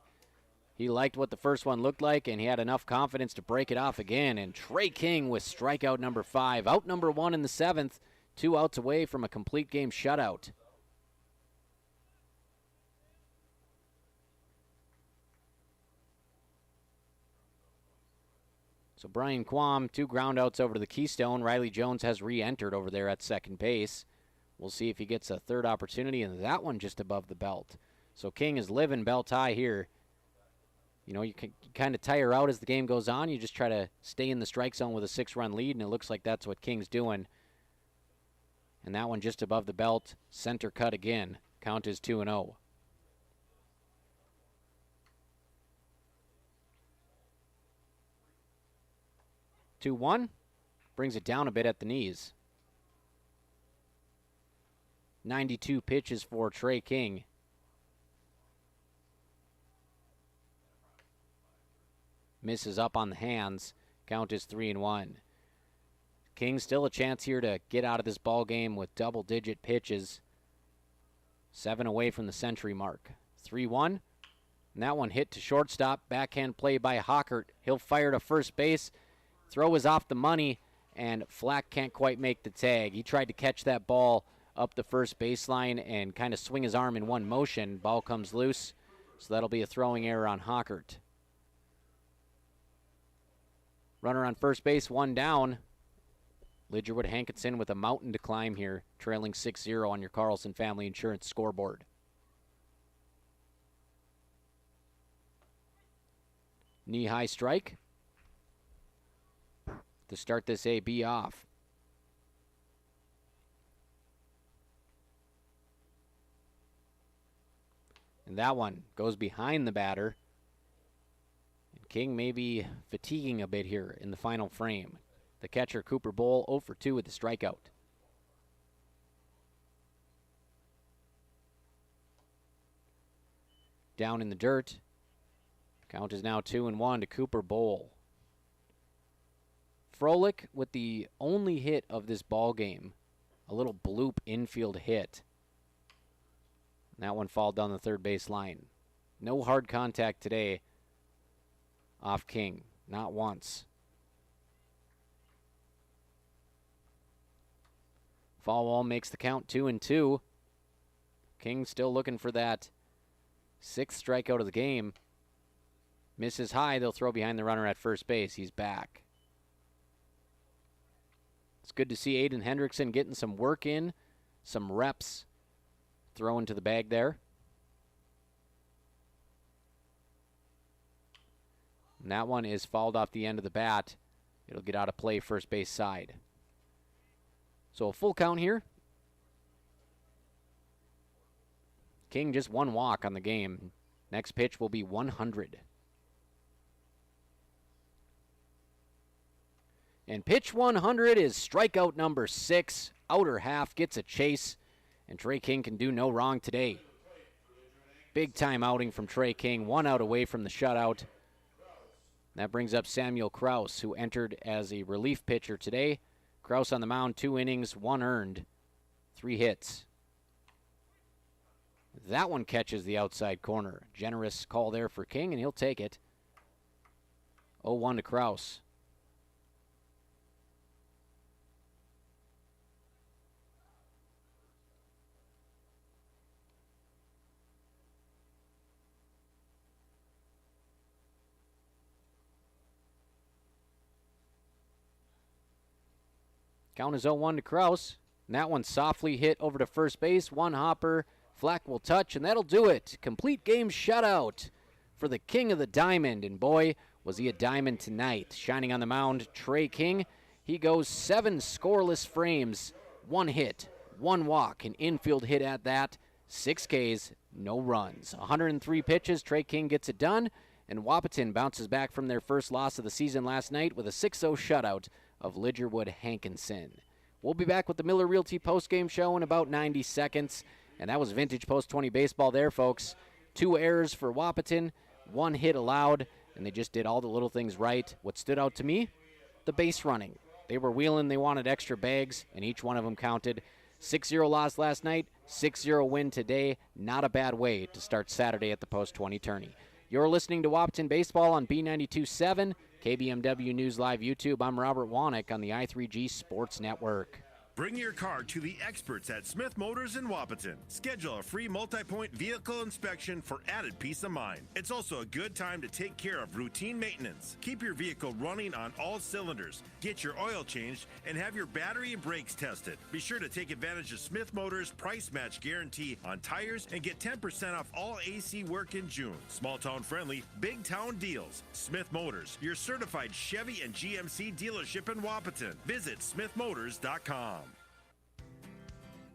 He liked what the first one looked like, and he had enough confidence to break it off again. And Trey King with strikeout number 5. Out number 1 in the 7th. 2 outs away from a complete game shutout. So Brian Quam, 2 ground outs over to the Keystone. Riley Jones has re-entered over there at second base. We'll see if he gets a third opportunity, and that one just above the belt. So King is living belt high here. You know, you kind of tire out as the game goes on. You just try to stay in the strike zone with a 6-run lead, and it looks like that's what King's doing. And that one just above the belt. Center cut again. Count is 2-0. Two 2-1. Brings it down a bit at the knees. 92 pitches for Trey King. Misses up on the hands. Count is 3-1. King still a chance here to get out of this ball game with double-digit pitches. 7 away from the century mark. 3-1. And that one hit to shortstop. Backhand play by Hockert. He'll fire to first base. Throw is off the money, and Flack can't quite make the tag. He tried to catch that ball up the first baseline and kind of swing his arm in one motion. Ball comes loose, so that'll be a throwing error on Hockert. Runner on first base, 1 down. Lidgerwood Hankinson with a mountain to climb here, trailing 6-0 on your Carlson Family Insurance scoreboard. Knee-high strike to start this AB off. And that one goes behind the batter. And King may be fatiguing a bit here in the final frame. The catcher, Cooper Bowl, 0 for 2 with the strikeout. Down in the dirt. Count is now 2-1 to Cooper Bowl. Froelich with the only hit of this ball game. A little bloop infield hit. And that one fouled down the third base line. No hard contact today off King. Not once. Foul ball makes the count 2-2. King still looking for that 6th strikeout of the game. Misses high. They'll throw behind the runner at first base. He's back. It's good to see Aiden Hendrickson getting some work in, some reps, throwing to the bag there. And that one is fouled off the end of the bat. It'll get out of play first base side. So a full count here. King just 1 walk on the game. Next pitch will be 100. And pitch 100 is strikeout number 6. Outer half gets a chase. And Trey King can do no wrong today. Big time outing from Trey King. 1 out away from the shutout. That brings up Samuel Kraus, who entered as a relief pitcher today. Kraus on the mound, 2 innings, 1 earned, 3 hits. That one catches the outside corner. Generous call there for King, and he'll take it. 0-1 to Kraus. Count is 0-1 to Kraus. And that one softly hit over to first base. 1 hopper. Flack will touch, and that'll do it. Complete game shutout for the king of the diamond, and boy, was he a diamond tonight. Shining on the mound, Trey King. He goes 7 scoreless frames, 1 hit, 1 walk, an infield hit at that, 6 Ks, no runs. 103 pitches, Trey King gets it done, and Wahpeton bounces back from their first loss of the season last night with a 6-0 shutout of Lidgerwood Hankinson. We'll be back with the Miller Realty postgame show in about 90 seconds, and that was vintage post-20 baseball there, folks. 2 errors for Wahpeton, 1 hit allowed, and they just did all the little things right. What stood out to me? The base running. They were wheeling, they wanted extra bags, and each one of them counted. 6-0 loss last night, 6-0 win today. Not a bad way to start Saturday at the post-20 tourney. You're listening to Wahpeton Baseball on B92.7, KBMW News Live YouTube. I'm Robert Wanek on the I3G Sports Network. Bring your car to the experts at Smith Motors in Wahpeton. Schedule a free multi-point vehicle inspection for added peace of mind. It's also a good time to take care of routine maintenance. Keep your vehicle running on all cylinders, get your oil changed, and have your battery and brakes tested. Be sure to take advantage of Smith Motors price match guarantee on tires and get 10% off all AC work in June. Small town friendly, big town deals. Smith Motors, your certified Chevy and GMC dealership in Wahpeton. Visit smithmotors.com.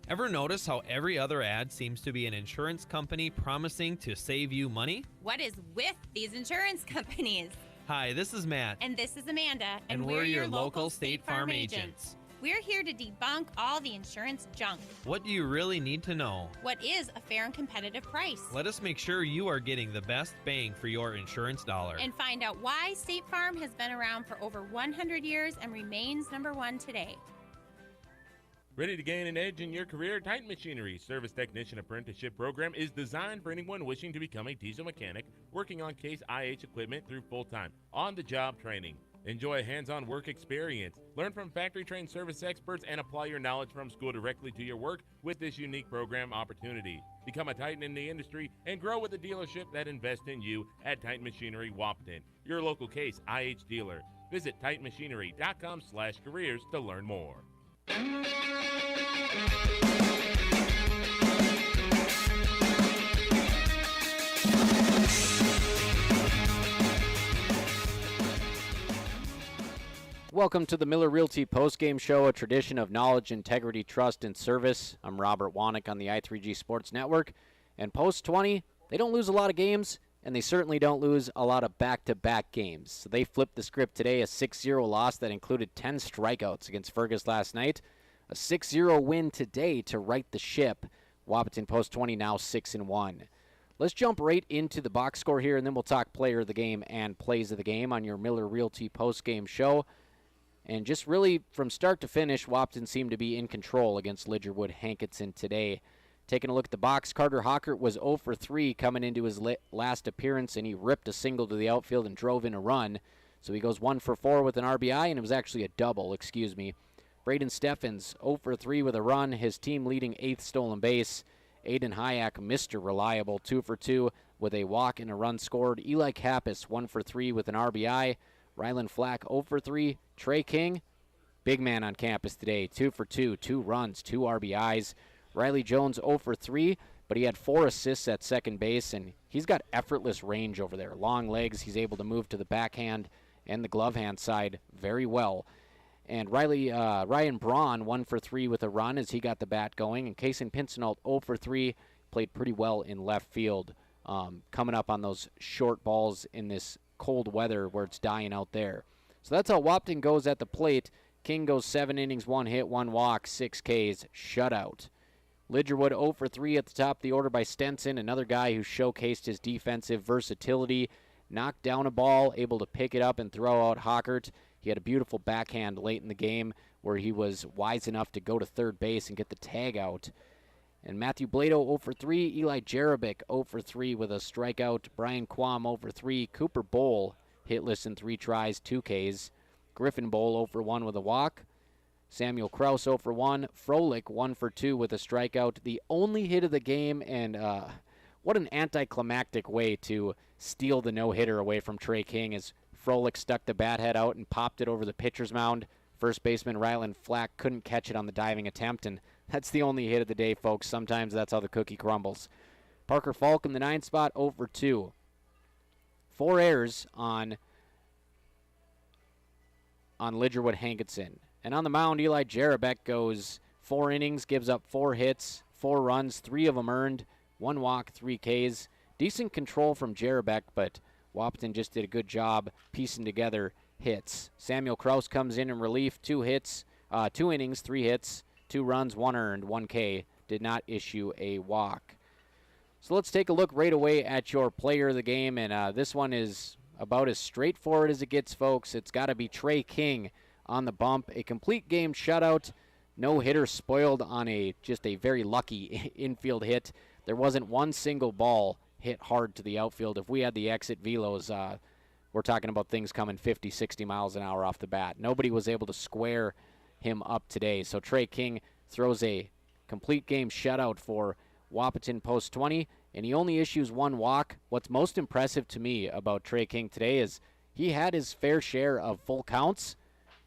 Ever notice how every other ad seems to be an insurance company promising to save you money? What is with these insurance companies? Hi, this is Matt. And this is Amanda. And we're your local State Farm agents. We're here to debunk all the insurance junk. What do you really need to know? What is a fair and competitive price? Let us make sure you are getting the best bang for your insurance dollar. And find out why State Farm has been around for over 100 years and remains #1 today. Ready to gain an edge in your career? Titan Machinery's Service Technician Apprenticeship Program is designed for anyone wishing to become a diesel mechanic, working on Case IH equipment through full-time, on-the-job training. Enjoy a hands-on work experience. Learn from factory-trained service experts and apply your knowledge from school directly to your work with this unique program opportunity. Become a Titan in the industry and grow with a dealership that invests in you at Titan Machinery Wahpeton, your local Case IH dealer. Visit titanmachinery.com/careers to learn more. Welcome to the Miller Realty postgame show, a tradition of knowledge, integrity, trust, and service. I'm Robert Wanek on the I3G Sports Network. And post-20, they don't lose a lot of games, and they certainly don't lose a lot of back-to-back games. So they flipped the script today, a 6-0 loss that included 10 strikeouts against Fergus last night. A 6-0 win today to right the ship. Wahpeton post-20 now 6-1. Let's jump right into the box score here, and then we'll talk player of the game and plays of the game on your Miller Realty postgame show. And just really from start to finish, Wahpeton seemed to be in control against Lidgerwood Hankinson today. Taking a look at the box, Carter Hockert was 0 for 3 coming into his last appearance, and he ripped a single to the outfield and drove in a run. So he goes 1 for 4 with an RBI, and it was actually a double, Braden Steffens 0 for 3 with a run, his team leading 8th stolen base. Aiden Hayek, Mr. Reliable, 2 for 2 with a walk and a run scored. Eli Kappas 1 for 3 with an RBI. Rylan Flack 0 for 3. Trey King, big man on campus today, 2 for 2, 2 runs, 2 RBIs. Riley Jones 0 for 3, but he had 4 assists at second base, and he's got effortless range over there. Long legs, he's able to move to the backhand and the glove hand side very well. And Ryan Braun 1 for 3 with a run as he got the bat going. And Kason Pincinalt 0 for 3, played pretty well in left field, coming up on those short balls in this cold weather where it's dying out there. So that's how Wahpeton goes at the plate. King goes 7 innings, 1 hit, 1 walk, 6 Ks, shutout. Lidgerwood 0 for 3 at the top of the order by Stenson, another guy who showcased his defensive versatility, knocked down a ball, able to pick it up and throw out Hockert. He had a beautiful backhand late in the game where he was wise enough to go to third base and get the tag out. And Matthew Blado 0 for 3, Eli Jerebic 0 for 3 with a strikeout, Brian Quam 0 for 3, Cooper Bowl hitless in 3 tries, 2 Ks, Griffin Bowl 0 for 1 with a walk, Samuel Kraus 0 for 1, Froelich 1 for 2 with a strikeout, the only hit of the game, and what an anticlimactic way to steal the no-hitter away from Trey King as Froelich stuck the bat head out and popped it over the pitcher's mound. First baseman Rylan Flack couldn't catch it on the diving attempt, and that's the only hit of the day, folks. Sometimes that's how the cookie crumbles. Parker Falk in the 9th spot, 0 for 2. 4 errors on Lidgerwood Hankinson. And on the mound, Eli Jarabek goes 4 innings, gives up 4 hits, 4 runs, 3 of them earned, 1 walk, 3 Ks. Decent control from Jarabek, but Wahpeton just did a good job piecing together hits. Samuel Kraus comes in relief, 2 innings, 3 hits, 2 runs, 1 earned, 1 K. Did not issue a walk. So let's take a look right away at your player of the game, and this one is about as straightforward as it gets, folks. It's got to be Trey King on the bump. A complete game shutout. No hitter spoiled on just a very lucky infield hit. There wasn't one single ball hit hard to the outfield. If we had the exit velos, we're talking about things coming 50, 60 miles an hour off the bat. Nobody was able to square him up today. So Trey King throws a complete game shutout for Wahpeton post 20, and he only issues 1 walk. What's most impressive to me about Trey King today is he had his fair share of full counts,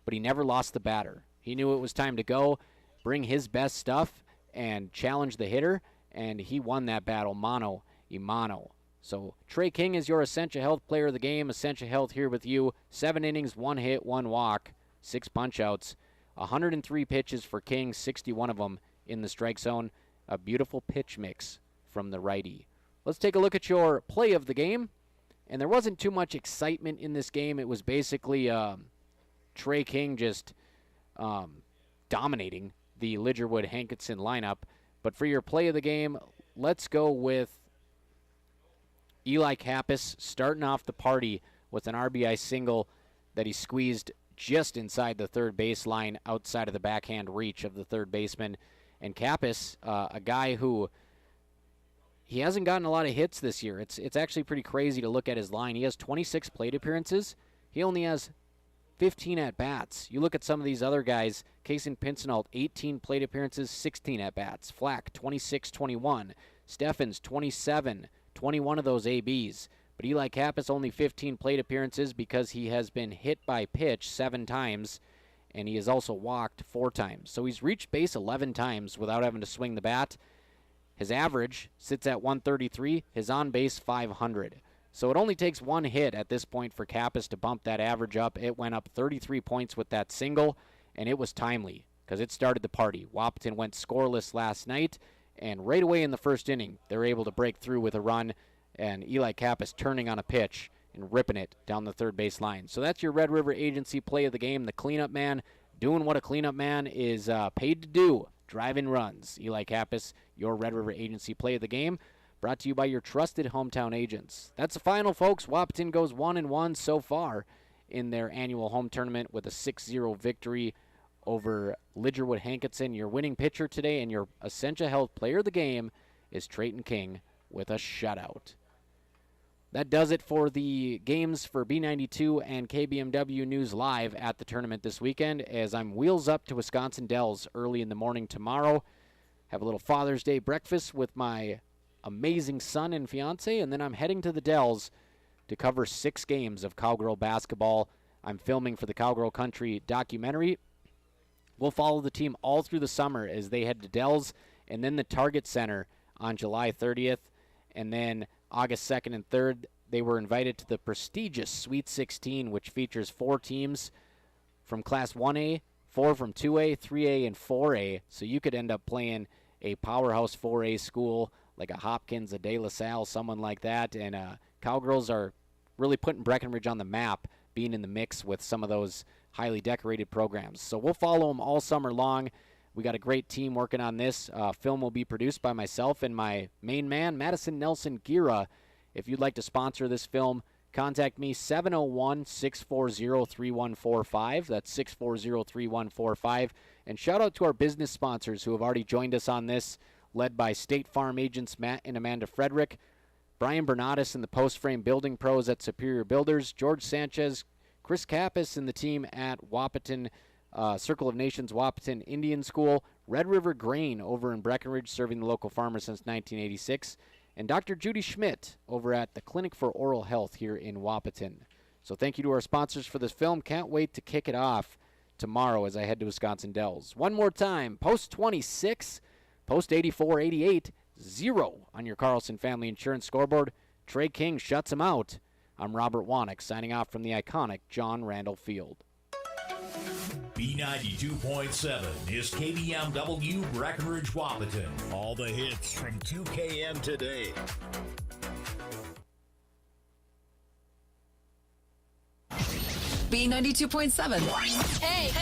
but he never lost the batter. He knew it was time to go, bring his best stuff, and challenge the hitter, and he won that battle mano a mano. So Trey King is your Essentia Health player of the game. Essentia Health here with you. 7 innings, 1 hit, 1 walk, 6 punch-outs, 103 pitches for King, 61 of them in the strike zone. A beautiful pitch mix from the righty. Let's take a look at your play of the game. And there wasn't too much excitement in this game. It was basically Trey King just dominating the Lidgerwood Hankinson lineup. But for your play of the game, let's go with Eli Kappas starting off the party with an RBI single that he squeezed just inside the third baseline, outside of the backhand reach of the third baseman. And Kappas, a guy who he hasn't gotten a lot of hits this year. It's actually pretty crazy to look at his line. He has 26 plate appearances. He only has 15 at-bats. You look at some of these other guys, Kason Pincinalt, 18 plate appearances, 16 at-bats. Flack, 26-21. Steffens, 27, 21 of those ABs. But Eli Kappas only 15 plate appearances because he has been hit by pitch 7 times, and he has also walked 4 times. So he's reached base 11 times without having to swing the bat. His average sits at 133, his on-base 500. So it only takes 1 hit at this point for Kappas to bump that average up. It went up 33 points with that single, and it was timely because it started the party. Wahpeton went scoreless last night, and right away in the first inning, they were able to break through with a run, and Eli Kappas turning on a pitch and ripping it down the third base line. So that's your Red River Agency play of the game. The cleanup man doing what a cleanup man is paid to do, driving runs. Eli Kappas, your Red River Agency play of the game, brought to you by your trusted hometown agents. That's the final, folks. Wahpeton goes 1-1 so far in their annual home tournament with a 6-0 victory over Lidgerwood Hankinson. Your winning pitcher today and your Essentia Health player of the game is Trayton King with a shutout. That does it for the games for B92 and KBMW News Live at the tournament this weekend, as I'm wheels up to Wisconsin Dells early in the morning tomorrow. Have a little Father's Day breakfast with my amazing son and fiance, and then I'm heading to the Dells to cover 6 games of Cowgirl basketball. I'm filming for the Cowgirl Country documentary. We'll follow the team all through the summer as they head to Dells and then the Target Center on July 30th, and then August 2nd and 3rd, they were invited to the prestigious Sweet 16, which features 4 teams from Class 1A, 4 from 2A, 3A, and 4A. So you could end up playing a powerhouse 4A school like a Hopkins, a De La Salle, someone like that. And Cowgirls are really putting Breckenridge on the map, being in the mix with some of those highly decorated programs. So we'll follow them all summer long. We got a great team working on this. Film will be produced by myself and my main man, Madison Nelson Gira. If you'd like to sponsor this film, contact me, 701-640-3145. That's 640-3145. And shout out to our business sponsors who have already joined us on this, led by State Farm agents Matt and Amanda Frederick, Brian Bernatus and the Post Frame Building Pros at Superior Builders, George Sanchez, Chris Kappas and the team at Wahpeton, Circle of Nations Wahpeton Indian School, Red River Grain over in Breckenridge, serving the local farmers since 1986, and Dr. Judy Schmidt over at the Clinic for Oral Health here in Wahpeton. So thank you to our sponsors for this film. Can't wait to kick it off tomorrow as I head to Wisconsin Dells. One more time, post 26, post 84, 88, 0 on your Carlson Family Insurance scoreboard. Trey King shuts him out I'm Robert Wanick, signing off from the iconic John Randall Field. B92.7 is KBMW Breckenridge Wahpeton. All the hits from 2KM today. B92.7. Hey, hey.